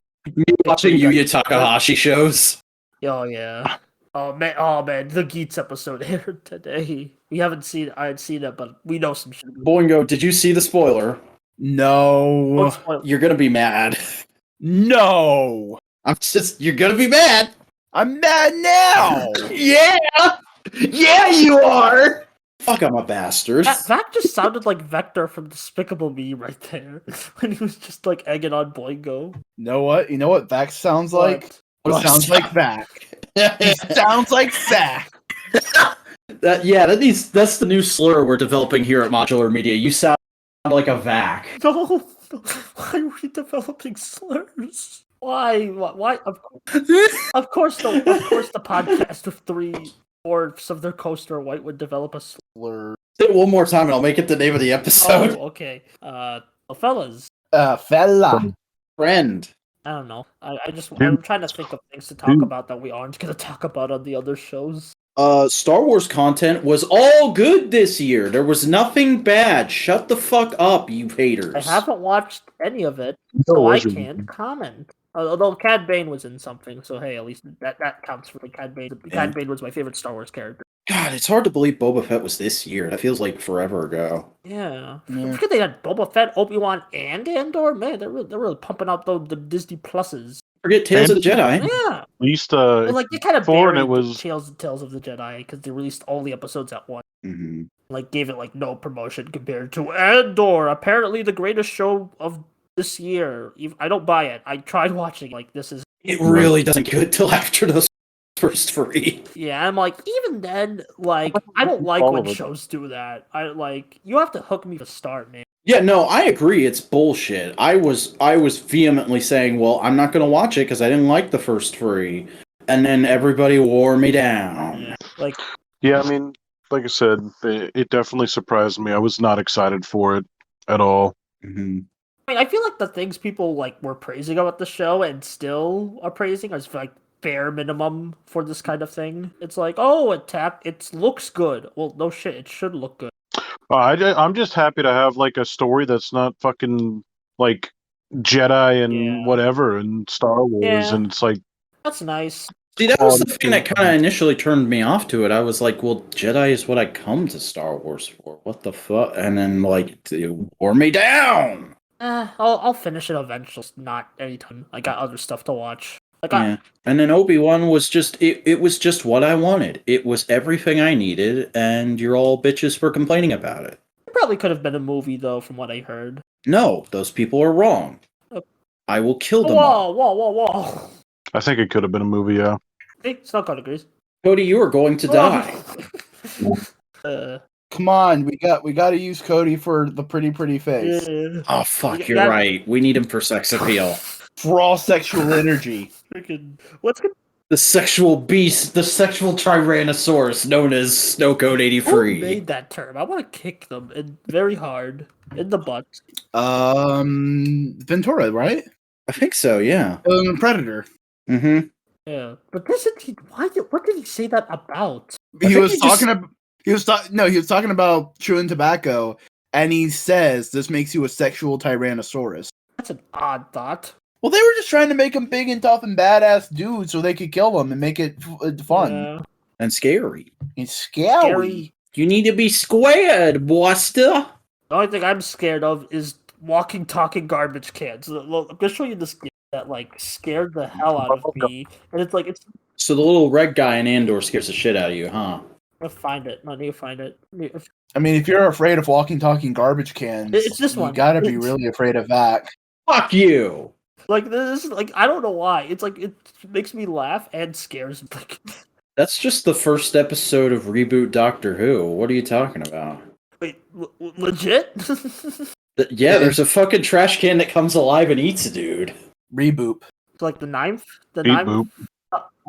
watching Yu Yu Takahashi shows. Oh, yeah. Oh, man. The Geats episode aired today. I hadn't seen it, but we know some shit. Boingo, did you see the spoiler? No. You're going to be mad. No. You're gonna be mad. I'm mad now. Yeah, you are. Fuck, I'm a bastard. That just sounded like Vector from Despicable Me right there, when he was just like egging on Boingo. You know what Vac sounds like? It sounds like Vac. It sounds like Vac. That's the new slur we're developing here at Modular Media. You sound like a Vac. No, why are we developing slurs? Why? Of course, the podcast with 3/4 of their coaster white would develop a slur. Say it one more time and I'll make it the name of the episode. Oh, okay. Well, fellas, Fella. Friend. I don't know. Dude. I'm trying to think of things to talk Dude. about that we aren't going to talk about on the other shows. Star Wars content was all good this year. There was nothing bad. Shut the fuck up, you haters. I haven't watched any of it, No, so I wasn't. can't comment. Although Cad Bane was in something, so hey, at least that counts for me. Cad Bane. Cad Bane was my favorite Star Wars character. God, it's hard to believe Boba Fett was this year. That feels like forever ago. Yeah. Yeah. I forget they had Boba Fett, Obi-Wan, and Andor. Man, they're really pumping out the Disney Pluses. Forget Tales of the Jedi. Yeah. At least But, like they kind of 4 and buried it was Tales of the Jedi because they released all the episodes at once. Mm-hmm. Like gave it like no promotion compared to Andor, apparently the greatest show of this year. I don't buy it. I tried watching like this is. It really doesn't get good till after those first 3. Yeah, I'm like even then like I don't like All when of it. shows do that. I like you have to hook me to start, man. Yeah, no, I agree. It's bullshit. I was vehemently saying, well, I'm not going to watch it because I didn't like the first 3. And then everybody wore me down. Yeah, like Yeah, I mean, like I said, it definitely surprised me. I was not excited for it at all. Mm-hmm. I mean, I feel like the things people like were praising about the show and still are praising is like bare minimum for this kind of thing. It's like, oh, it looks good. Well, no shit, it should look good. I'm just happy to have like a story that's not fucking like Jedi and Yeah. whatever and Star Wars, Yeah. and it's like That's nice. See, that was the thing that kind of initially turned me off to it. I was like, well, Jedi is what I come to Star Wars for. What the fuck? And then, like, it wore me down. I'll finish it eventually. Just not anytime. I got other stuff to watch. Like, Yeah. And then Obi-Wan was just, it was just what I wanted. It was everything I needed, and you're all bitches for complaining about it. it probably could have been a movie, though, from what I heard. No, those people are wrong. I will kill them all. Whoa. I think it could have been a movie. Yeah. Hey, Snowcone agrees. Cody, you are going to die. Come on, we got to use Cody for the pretty face. Yeah. Oh, fuck, Yeah. you're right. We need him for sex appeal. Raw sexual energy. Freaking, what's good? The sexual beast, the sexual Tyrannosaurus known as Snowcone Who 83. made that term? I want to kick them very hard in the butt. Ventura, right? I think so, yeah. Predator. Mm-hmm. Yeah, but what did he say that about? He was talking about chewing tobacco, and he says this makes you a sexual Tyrannosaurus. That's an odd thought. Well, they were just trying to make him big and tough and badass dude so they could kill him and make it fun. Yeah. And scary. It's scary. You need to be squared, Buster. The only thing I'm scared of is walking, talking garbage cans. Look, I'm gonna show you this game that like scared the hell out of me, and it's like it's. So the little red guy in Andor scares the shit out of you, huh? I find it. I need to find it. I mean, if you're afraid of walking, talking garbage cans, It's this one. You gotta be It's- really afraid of that. Fuck you! Like this, like I don't know why. It's like it makes me laugh and scares me. Like, That's just the first episode of Reboot Doctor Who. What are you talking about? wait, legit? Yeah, there's a fucking trash can that comes alive and eats a dude. Reboop. It's like the ninth Beep ninth, boop.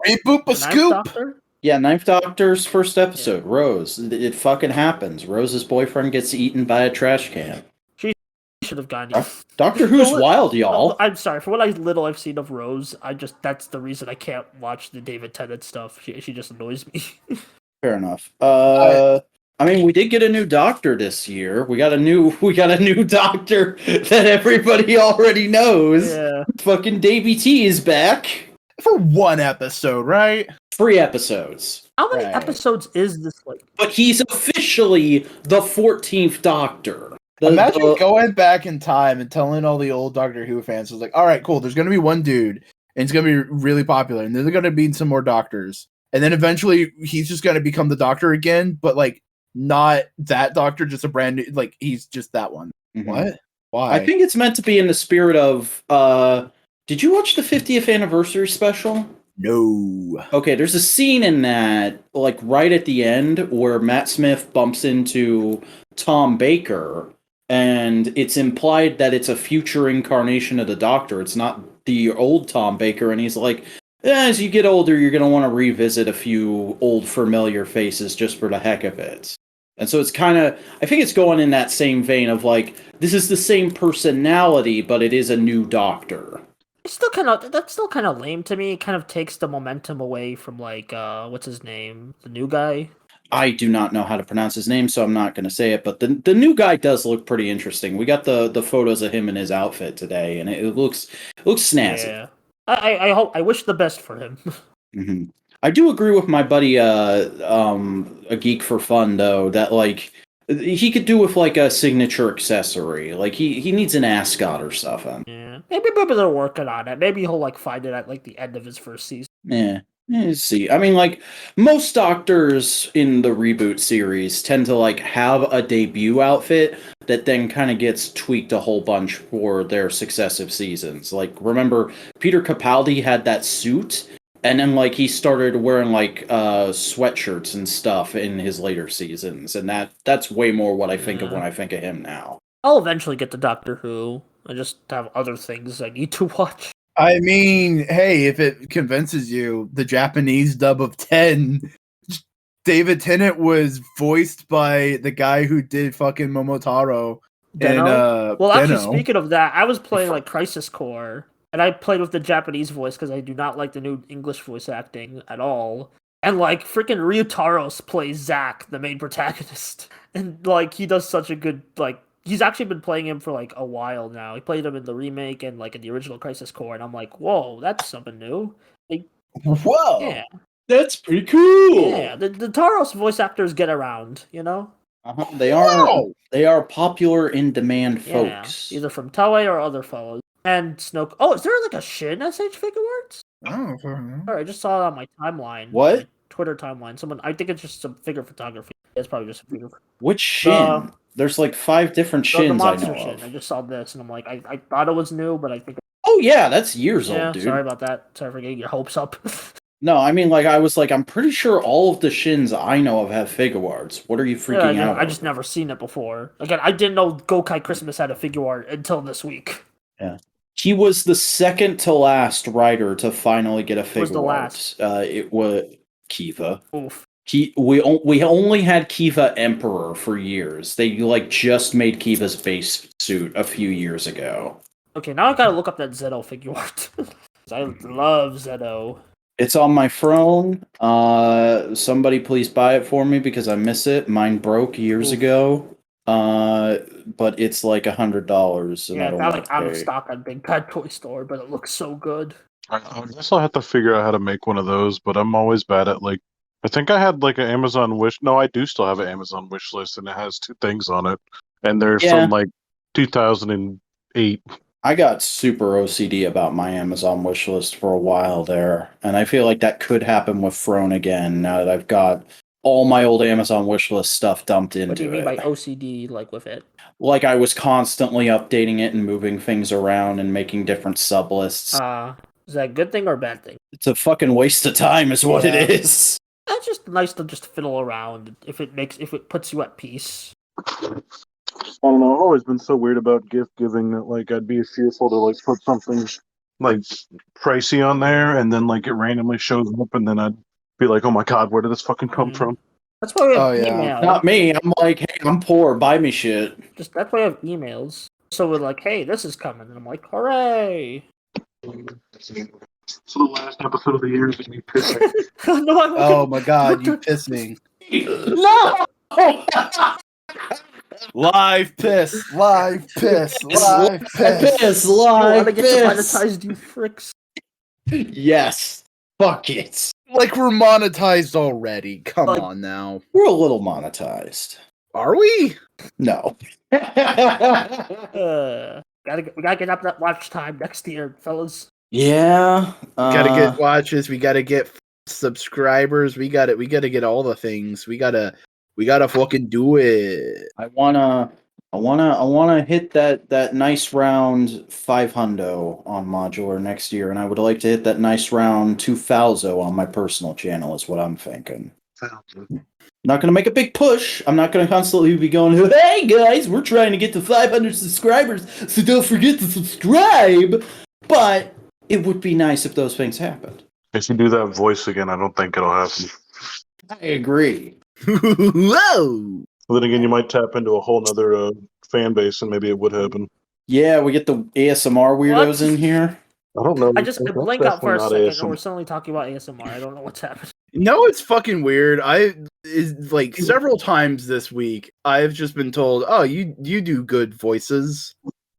Reboop a the ninth scoop. Doctor. Yeah, Ninth Doctor's first episode, Rose. It fucking happens. Rose's boyfriend gets eaten by a trash can. Should have gone. Doctor Who's Well, wild, y'all. I'm sorry for what little I've seen of Rose. That's the reason I can't watch the David Tennant stuff. She just annoys me. Fair enough. I mean, we did get a new doctor this year. We got a new doctor that everybody already knows. Yeah. Fucking Davey T is back. For one episode, right? 3 episodes. How many Right. episodes is this like? But he's officially the 14th Doctor. Imagine going back in time and telling all the old Doctor Who fans, was like, all right, cool, there's going to be one dude, and it's going to be really popular, and there's going to be some more doctors. And then eventually he's just going to become the Doctor again, but, like, not that Doctor, just a brand new, like, he's just that one. Mhm. What? Why? I think it's meant to be in the spirit of, did you watch the 50th anniversary special? No. Okay, there's a scene in that, like, right at the end, where Matt Smith bumps into Tom Baker, and it's implied that it's a future incarnation of the Doctor. It's not the old Tom Baker, and he's like, as you get older, you're going to want to revisit a few old familiar faces just for the heck of it. And so it's kind of, I think it's going in that same vein of like, this is the same personality, but it is a new Doctor. It's still that's still kind of lame to me. It kind of takes the momentum away from like what's his name, the new guy. I do not know how to pronounce his name, so I'm not going to say it. But the new guy does look pretty interesting. We got the photos of him in his outfit today, and it looks snazzy. Yeah, I wish the best for him. Mm-hmm. I do agree with my buddy, a Geek for Fun, though, that like he could do with like a signature accessory. Like he needs an ascot or something. Yeah, maybe they're working on it. Maybe he'll like find it at like the end of his first season. Yeah. See, I mean, like most Doctors in the reboot series tend to like have a debut outfit that then kind of gets tweaked a whole bunch for their successive seasons. Like, remember Peter Capaldi had that suit, and then like he started wearing like sweatshirts and stuff in his later seasons, and that's way more what I think of when I think of him now. I'll eventually get to Doctor Who. I just have other things I need to watch. I mean, hey, if it convinces you, the Japanese dub of 10, David Tennant was voiced by the guy who did fucking Momotaro. Well, actually, speaking of that, I was playing like Crisis Core, and I played with the Japanese voice because I do not like the new English voice acting at all. And like freaking Ryutaros plays Zack, the main protagonist, and like he does such a good like. He's actually been playing him for like a while now. He played him in the remake and like in the original Crisis Core, and I'm like, whoa, that's something new. Like, whoa, yeah, that's pretty cool. Yeah, the Taros voice actors get around, you know. They are popular in demand, folks. Yeah, either from Toei or other fellows. And Snoke. Oh, is there like a Shin SH figure arts? Oh, I just saw it on my timeline. What? My Twitter timeline. Someone. I think it's just some figure photography. It's probably just a figure. Which Shin? There's like 5 different Shins the monster I know Shin. of. I just saw this and I'm like, I thought it was new, but I think. Oh yeah, that's years old, dude. Sorry about that. Sorry for getting your hopes up. No, I mean, like, I was like, I'm pretty sure all of the Shins I know of have figure arts. What are you freaking out? I just never seen it before. Again, I didn't know Gokai Christmas had a figure art until this week. Yeah. He was the second to last writer to finally get a figure was the art. It was Kiva. Oof. We only had Kiva Emperor for years. They like just made Kiva's base suit a few years ago. Okay, now I gotta look up that Zeto figure art. I love Zeto. It's on my phone. Somebody please buy it for me because I miss it. Mine broke years ago. But it's like $100. Yeah, it's not like out of stock on Big Bad Toy Store, but it looks so good. I guess I'll have to figure out how to make one of those, but I'm always bad at like. I think I had like an Amazon wish. No, I do still have an Amazon wish list, and it has 2 things on it, and they're from like 2008. I got super OCD about my Amazon wish list for a while there, and I feel like that could happen with Throne again now that I've got all my old Amazon wish list stuff dumped into it. What do you mean by OCD, like with it? Like I was constantly updating it and moving things around and making different sub lists. Is that a good thing or a bad thing? It's a fucking waste of time is what it is. It's just nice to just fiddle around if it puts you at peace. I don't know. I've always been so weird about gift giving that like I'd be fearful to like put something like pricey on there and then like it randomly shows up and then I'd be like, oh my god, where did this fucking come from? That's why we have emails. Not me. I'm like, hey, I'm poor. Buy me shit. That's why I have emails. So we're like, hey, this is coming, and I'm like, hooray! So the last episode of the year is me pissing. No, oh my god, you pissing. No! Live piss, live piss, live piss. Live piss. Get demonetized, you fricks. Yes. Fuck it. Like we're monetized already. Come on now. We're a little monetized. Are we? No. We gotta get up that watch time next year, fellas. Yeah. Gotta get watches, we gotta get subscribers, we gotta get all the things. We gotta fucking do it. I wanna hit that nice round 500 on Modular next year, and I would like to hit that nice round 2000 on my personal channel is what I'm thinking. Not gonna make a big push. I'm not gonna constantly be going, hey guys, we're trying to get to 500 subscribers, so don't forget to subscribe. But it would be nice if those things happened. If you do that voice again, I don't think it'll happen. I agree. Whoa! Well, then again, you might tap into a whole nother fan base, and maybe it would happen. Yeah, we get the ASMR weirdos in here. I don't know. I just That's blank out for a definitely not second, and we're ASMR. suddenly talking about ASMR. I don't know what's happening. No, it's fucking weird. Like several times this week, I've just been told, "Oh, you do good voices."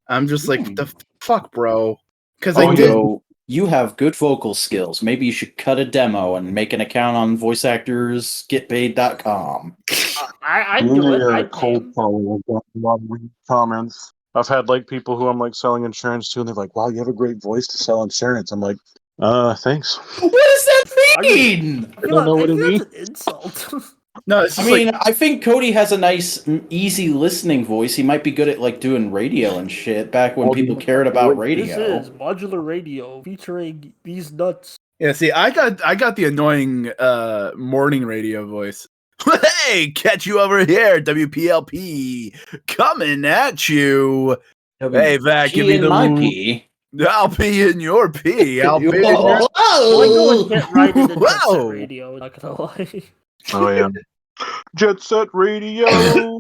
I'm just like, "The fuck, bro?" Because I did. Boingo, you have good vocal skills. Maybe you should cut a demo and make an account on voiceactorsgetpaid.com. I do it. I cold calling. I've got a lot of weird comments. I've had like people who I'm like selling insurance to, and they're like, "Wow, you have a great voice to sell insurance." I'm like, "Thanks." What does that mean? I feel don't know like, what it that's an insult. No, it's I just mean, I think Cody has a nice, easy listening voice. He might be good at like doing radio and shit back when people cared about radio. This is Modular Radio featuring these nuts. yeah. See, I got the annoying morning radio voice. Hey, catch you over here, WPLP, coming at you. Hey, Vac, give me in the my pee. I'll be in your pee. I'll be in your. Boingo would get right into Jet Set Whoa. Radio, not gonna lie. Oh yeah, Jet Set Radio.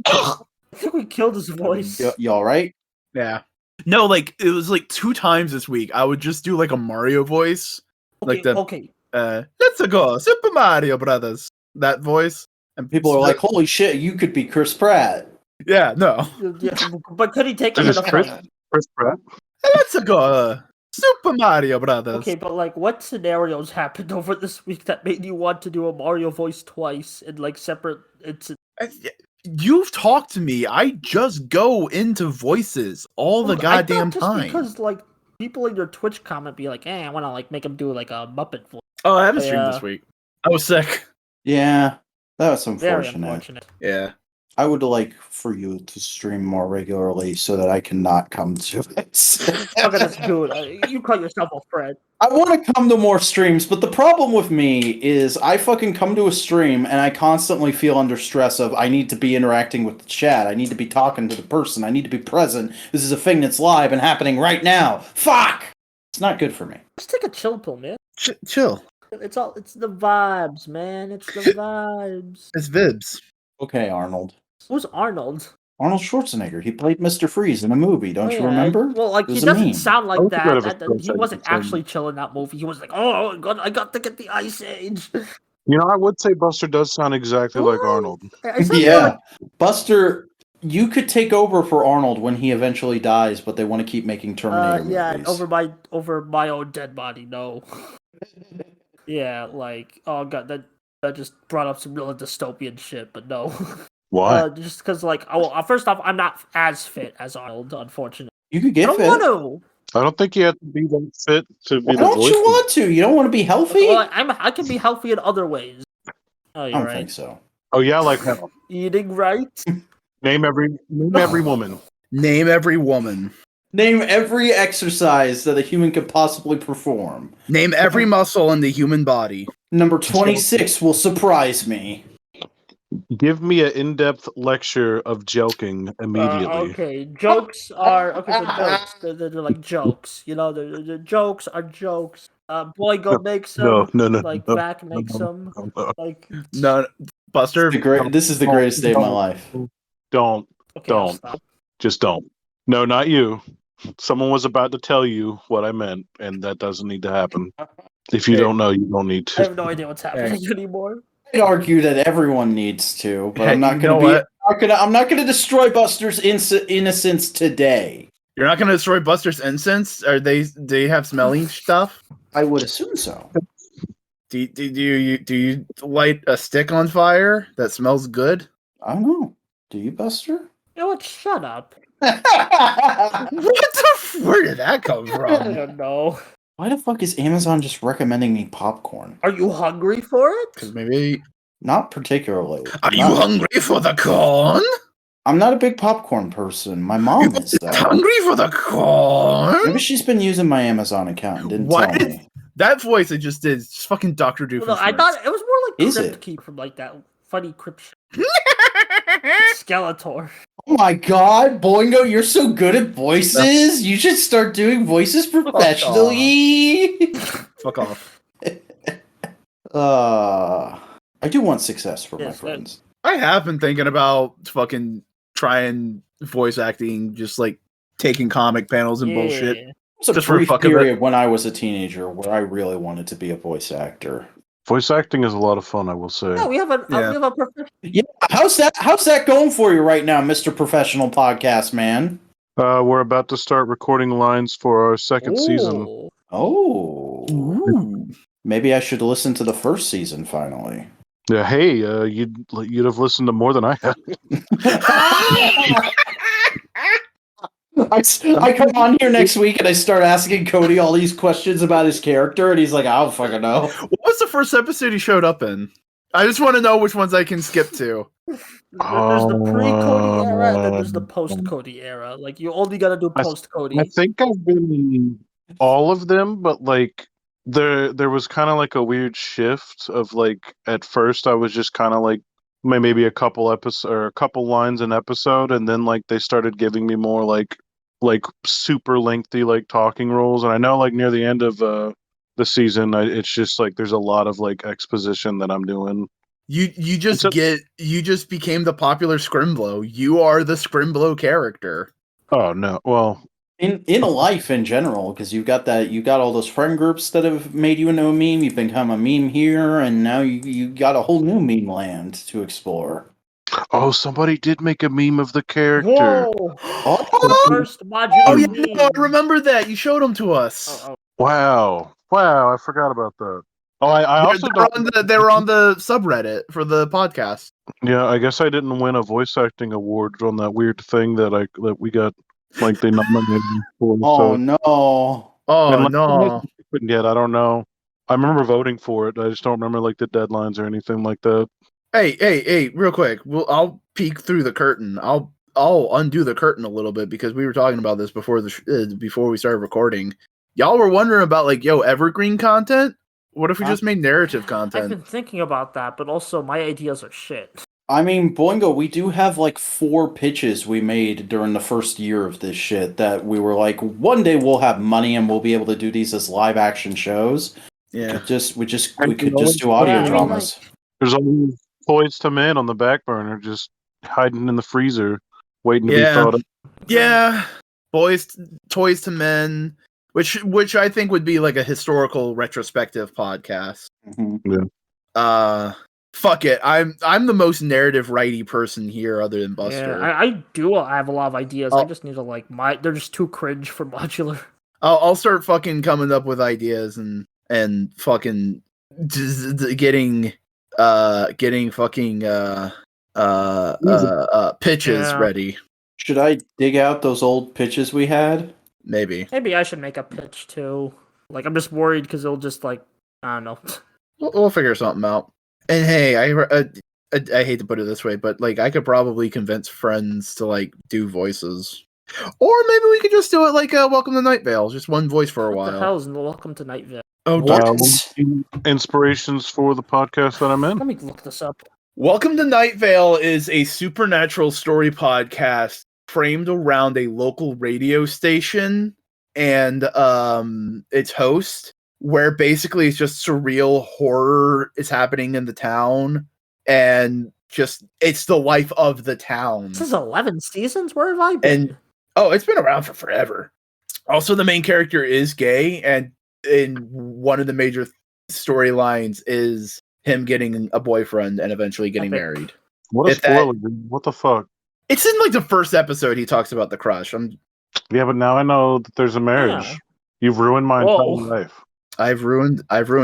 I think we killed his voice. You all right? Yeah. No, like it was like 2 times this week. I would just do like a Mario voice, like the Okay. Let's go Super Mario Brothers. That voice, and People are like, "Holy shit, you could be Chris Pratt." yeah, no. Yeah, but could he take it Is in this a Chris? fight? Chris Pratt. Let's go Super Mario Brothers. Okay, but like, what scenarios happened over this week that made you want to do a Mario voice twice in like separate incidents? You've talked to me. I just go into voices all the goddamn time. Because like people in your Twitch comment be like, I want to like make him do like a Muppet voice. Oh, I haven't streamed this week. I was sick. Yeah, that was Very unfortunate. unfortunate. Yeah. I would like for you to stream more regularly so that I cannot come to it. Okay, that's good. You call yourself a friend. I want to come to more streams, but the problem with me is I fucking come to a stream and I constantly feel under stress of I need to be interacting with the chat. I need to be talking to the person. I need to be present. This is a thing that's live and happening right now. Fuck! It's not good for me. Just take a chill pill, man. Chill. It's the vibes, man. It's the vibes. It's Vibs. Okay, Arnold. Who's Arnold? Arnold Schwarzenegger. He played Mr. Freeze in a movie. Don't you remember? Well, like It he was a doesn't meme. sound like I forgot if that. it's He wasn't Buster. actually chill in that movie. He was like, "Oh God, I got to get the Ice Age." You know, I would say Buster does sound exactly like What? Arnold. I said Yeah. Buster, you could take over for Arnold when he eventually dies, but they want to keep making Terminator movies. over my own dead body. No. Yeah, like oh God, that just brought up some real dystopian shit. But no. Why? Just because, like, first off, I'm not as fit as Arnold, unfortunately. You could I get don't fit. want to. I don't think you have to be that fit to be Why the don't voice. you want to? You don't want to be healthy? Well, I can be healthy in other ways. Oh, I you're don't right. think so. Oh yeah, like how? Eating right. Name every woman. Name every woman. Name every exercise that a human could possibly perform. Name every muscle in the human body. Number 26 will surprise me. Give me an in-depth lecture of joking immediately. Okay, jokes are so jokes. They're like jokes. You know, the jokes are jokes. Boingo makes them. No. Like Vac makes them. No. Like No, Buster. This is the greatest day of my life. Don't. okay, I'll Don't. stop. Just don't. No, not you. Someone was about to tell you what I meant, and that doesnn't need to happen. If you don't know, you don't need I to. have no idea what's happening anymore. I'd argue that everyone needs to, but Hey, I'm not you going know to be. what? I'm not going to destroy Buster's innocence today. You're not gonna destroy Buster's incense? Are they have smelly stuff? I would assume so. Do you light a stick on fire that smells good? I don't know. Do you, Buster? You know what? Shut up. What the? Where did that come I from? don't know. Why the fuck is Amazon just recommending me popcorn? Are you hungry for Because it? maybe. Not particularly. Are you hungry for the corn? I'm not a big popcorn person. My mom is though. Hungry for the corn? Maybe she's been using my Amazon account and didn't What? tell me. That voice I just did is fucking Dr. Doofus. Well, no, I thought it was more like Is Crypt it? Keep from like that funny Crypt Skeletor. Oh my god, Boingo, you're so good at voices. You should start doing voices professionally. Fuck off. I do want success for my Yes, friends. I have been thinking about fucking trying voice acting, just like taking comic panels and bullshit. Yeah. It's a Just for the brief fuck of it. period when I was a teenager where I really wanted to be a voice actor. Voice acting is a lot of fun, I will say. Yeah, we have a Yeah. we have a professional. Yeah, how's that going for you right now, Mr. Professional Podcast Man? We're about to start recording lines for our second season. Oh, Ooh. maybe I should listen to the first season finally. Yeah, hey, you'd have listened to more than I have. I come on here next week and I start asking Cody all these questions about his character, and he's like, "I don't fucking know." What was the first episode he showed up in? I just want to know which ones I can skip to. There's the pre-Cody era, and then there's the post-Cody era. Like you only gotta do post-Cody. I think I've been in all of them, but like there was kind of like a weird shift of like at first I was just kind of like maybe a couple episodes or a couple lines an episode, and then like they started giving me more like super lengthy like talking roles, and I know like near the end of the season it's just like there's a lot of like exposition that I'm doing. You just became the popular Scrimblow. You are the Scrimblow character. Oh no, well, In life in general, because you got all those friend groups that have made you into a meme. You've become a meme here, and now you got a whole new meme land to explore. oh, somebody did make a meme of the character. Whoa! Oh, First modular Oh yeah, meme. no, I remember that. You showed them to us. Oh, Wow, I forgot about that. Oh, I also They were on the subreddit for the podcast. Yeah, I guess I didn't win a voice acting award on that weird thing that we got. Like they nominated me for. oh So, no! Oh and, like, no! yet I don't know. I remember voting for it. I just don't remember like the deadlines or anything like that. Hey! Real quick, I'll peek through the curtain. I'll undo the curtain a little bit because we were talking about this before before we started recording. Y'all were wondering about like evergreen content. What if we just made narrative I've content? been thinking about that, but also my ideas are shit. I mean, Boingo, we do have like 4 pitches we made during the first year of this shit that we were like, one day we'll have money and we'll be able to do these as live action shows. Yeah. We could just do audio Yeah, I mean, dramas. There's all these Toys to Men on the back burner, just hiding in the freezer, waiting to be thought of. Yeah, Toys to Men, which I think would be like a historical retrospective podcast. Mm-hmm. Fuck it. I'm the most narrative righty person here, other than Buster. Yeah, I have a lot of ideas. I just need to like they're just too cringe for modular. I'll start fucking coming up with ideas and fucking getting fucking pitches ready. Should I dig out those old pitches we had? Maybe I should make a pitch too. Like I'm just worried because it'll just like I don't know. we'll figure something out. And hey, I hate to put it this way, but like I could probably convince friends to like do voices, or maybe we could just do it like Welcome to Night Vale, just one voice for a What the while. hell is Welcome to Night Vale? Oh, What? Inspirations for the podcast that I'm in. Let me look this up. Welcome to Night Vale is a supernatural story podcast framed around a local radio station and its host, where basically it's just surreal horror is happening in the town, and just it's the life of the town. This is 11 seasons. Where have I been? And it's been around for forever. Also, the main character is gay, and in one of the major storylines is him getting a boyfriend and eventually getting married. What a spoiler! What the fuck? It's in like the first episode. He talks about the crush. Yeah, but now I know that there's a marriage. Yeah. You've ruined my entire life. I've ruined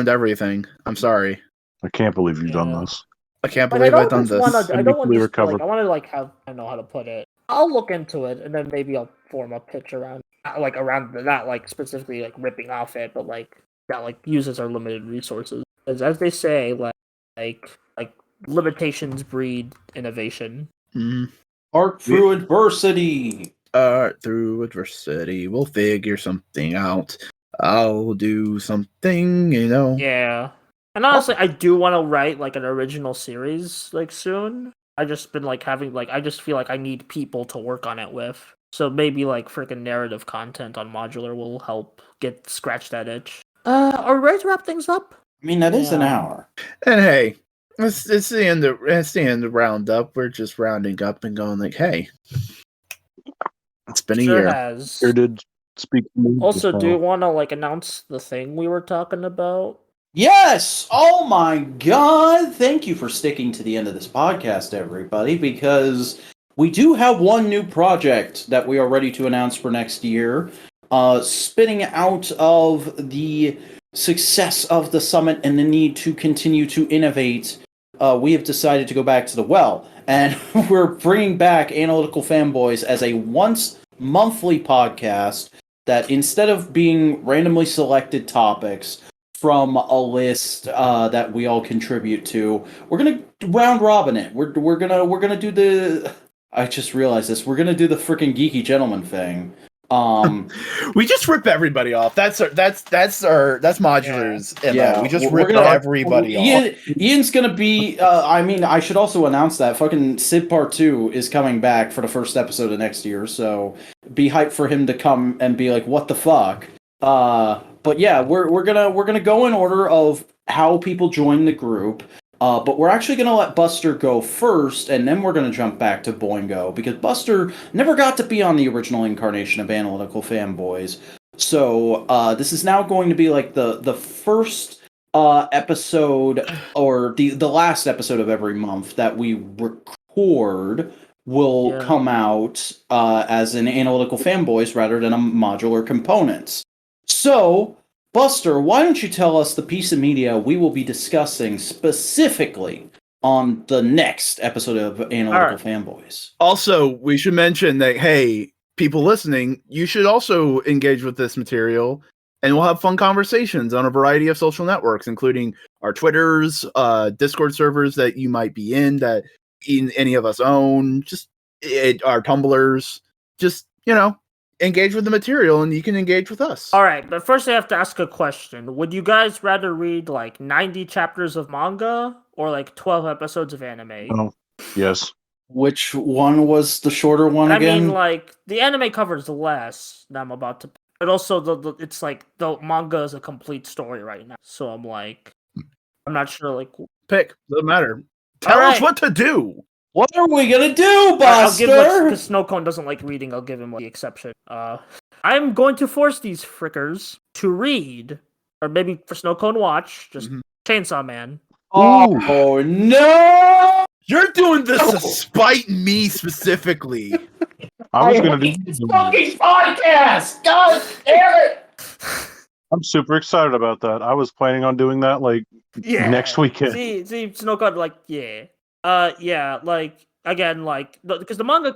everything. I'm sorry. I can't believe you've done this. I can't believe I've done this. I don't want to like, I want to like have I don't know how to put it. I'll look into it and then maybe I'll form a pitch around that like specifically like ripping off it, but like that like uses our limited resources. As they say, like limitations breed innovation. Mm. Art through adversity. Art through adversity. We'll figure something out. I'll do something, Yeah. And honestly, I do want to write like an original series like soon. I just been like having like I just feel like I need people to work on it with. So maybe like freaking narrative content on Modular will help scratch that itch. Are we ready to wrap things up? I mean, that is an hour. And hey, It's the end of roundup. We're just rounding up and going like, hey, it's been a Sure year. has. Here did speak. Also, do you want to like announce the thing we were talking about? Yes! Oh my god! Thank you for sticking to the end of this podcast, everybody, because we do have one new project that we are ready to announce for next year. Spinning out of the success of the summit and the need to continue to innovate, we have decided to go back to the well. And we're bringing back Analytical Fanboys as a once-monthly podcast that, instead of being randomly selected topics from a list that we all contribute to, we're gonna round robin it. We're gonna do the. I just realized this. We're gonna do the freaking geeky gentleman thing. We just rip everybody off. That's Modular's MO. Yeah, We just we're rip gonna- everybody off. Ian's gonna be. I mean, I should also announce that fucking Sid Part 2 is coming back for the first episode of next year. So be hyped for him to come and be like, "What the fuck?" But yeah, we're gonna go in order of how people join the group. But we're actually gonna let Buster go first, and then we're gonna jump back to Boingo, because Buster never got to be on the original incarnation of Analytical Fanboys. So this is now going to be like the first episode, or the last episode of every month that we record will come out as an Analytical Fanboys rather than a Modular Components. So, Buster, why don't you tell us the piece of media we will be discussing specifically on the next episode of Analytical Fanboys? Also, we should mention that, hey, people listening, you should also engage with this material, and we'll have fun conversations on a variety of social networks, including our Twitters, Discord servers that you might be in, that any of us own, just our Tumblrs, just, engage with the material, and you can engage with us. All right, but first I have to ask a question. Would you guys rather read like 90 chapters of manga or like 12 episodes of anime? Oh, yes. Which one was the shorter one I again? mean, like, the anime covers less than I'm about to, but also it's like the manga is a complete story right now. So I'm like, I'm not sure. Like, Pick, doesn't matter. Tell us what to do. What are we gonna do, Buster? Because Snowcone doesn't like reading, I'll give him the exception. I'm going to force these frickers to read, or maybe for Snowcone watch, just Chainsaw Man. Oh no! You're doing this to spite me specifically. I was gonna do this fucking podcast. God damn it! I'm super excited about that. I was planning on doing that next weekend. See, Snowcone, like, yeah. Like, again, like, because the manga.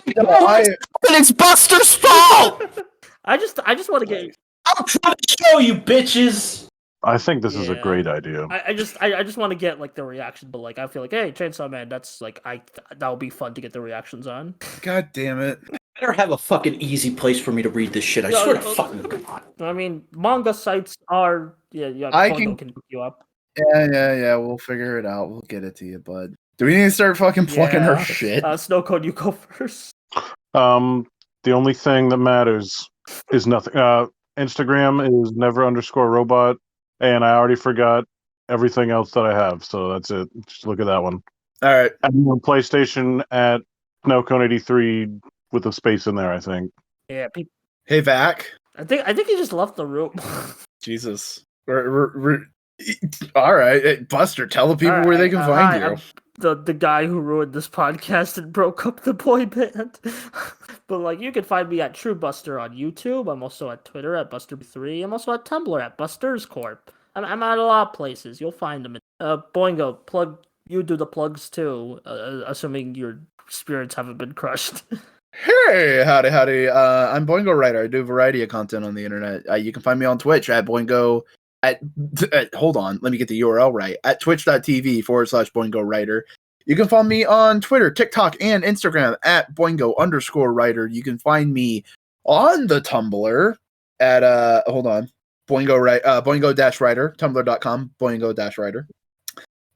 It's Buster's fault! I just want to get. I'm trying to show you, bitches! I think this is a great idea. I just want to get like the reaction, but like I feel like, hey, Chainsaw Man, that's like that would be fun to get the reactions on. God damn it! Better have a fucking easy place for me to read this shit. I swear to fucking God. I mean, manga sites are I can pick you up. Yeah. We'll figure it out. We'll get it to you, bud. Do we need to start fucking plucking her shit? Snowcone, you go first. The only thing that matters is nothing. Instagram is never_robot, and I already forgot everything else that I have, so that's it. Just look at that one. All right. And on PlayStation at Snowcone83 with a space in there, I think. Yeah. Hey, Vac. I think he just left the room. Jesus. We're all right. Hey, Buster, tell the people where they can find you. I'm the guy who ruined this podcast and broke up the boy band. But like, you can find me at True Buster on YouTube. I'm also at Twitter at Buster3. I'm also at Tumblr at Busters Corp. I'm at a lot of places. You'll find them. Boingo, plug. You do the plugs too, assuming your spirits haven't been crushed. Hey, howdy. I'm Boingo Writer. I do a variety of content on the internet. You can find me on Twitch at Boingo. Hold on, let me get the URL right. At twitch.tv/Boingo Writer. You can find me on Twitter, TikTok, and Instagram at Boingo_Writer. You can find me on the Tumblr at Boingo-Writer, tumblr.com, Boingo-Writer.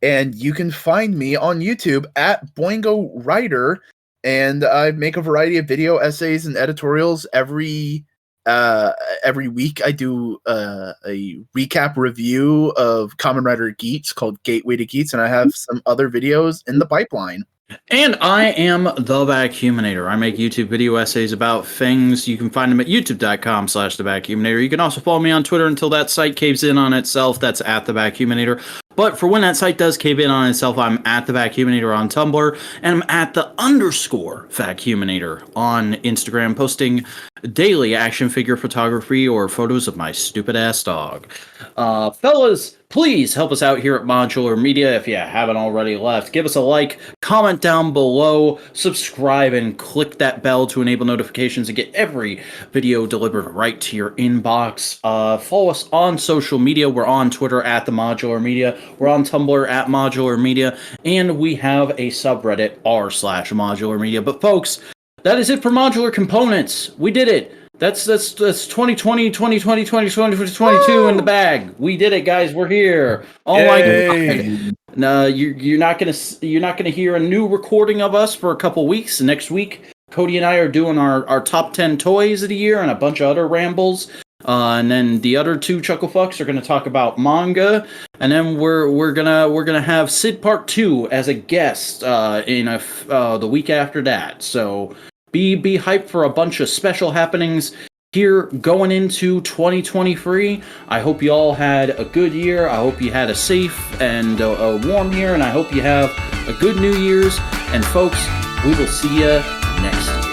And you can find me on YouTube at Boingo Writer. And I make a variety of video essays and editorials every every week I do a recap review of Kamen Rider Geats called Gateway to Geats, and I have some other videos in the pipeline. And I am The Vacuuminator. I make YouTube video essays about things. You can find them at youtube.com/TheVacuuminator. You can also follow me on Twitter until that site caves in on itself. That's at The Vacuuminator. But for when that site does cave in on itself, I'm at The Vacuuminator on Tumblr, and I'm at the _Vacuuminator on Instagram, posting daily action figure photography or photos of my stupid ass dog. Fellas, please help us out here at Modular Media. If you haven't already left, give us a like, comment down below, subscribe, and click that bell to enable notifications and get every video delivered right to your inbox. Follow us on social media. We're on Twitter at The Modular Media. We're on Tumblr at Modular Media. And we have a subreddit r/Modular Media. But folks, that is it for Modular Components. We did it. That's 2020, 2020, 2020, 2022 in the bag. We did it, guys. We're here. Oh my god. No, you're not gonna hear a new recording of us for a couple weeks. Next week, Cody and I are doing our top 10 toys of the year and a bunch of other rambles. And then the other two Chucklefucks are gonna talk about manga, and then we're gonna have Sid Part 2 as a guest in the week after that. So be hyped for a bunch of special happenings here going into 2023. I hope you all had a good year. I hope you had a safe and a warm year, and I hope you have a good New Year's. And folks, we will see you next time.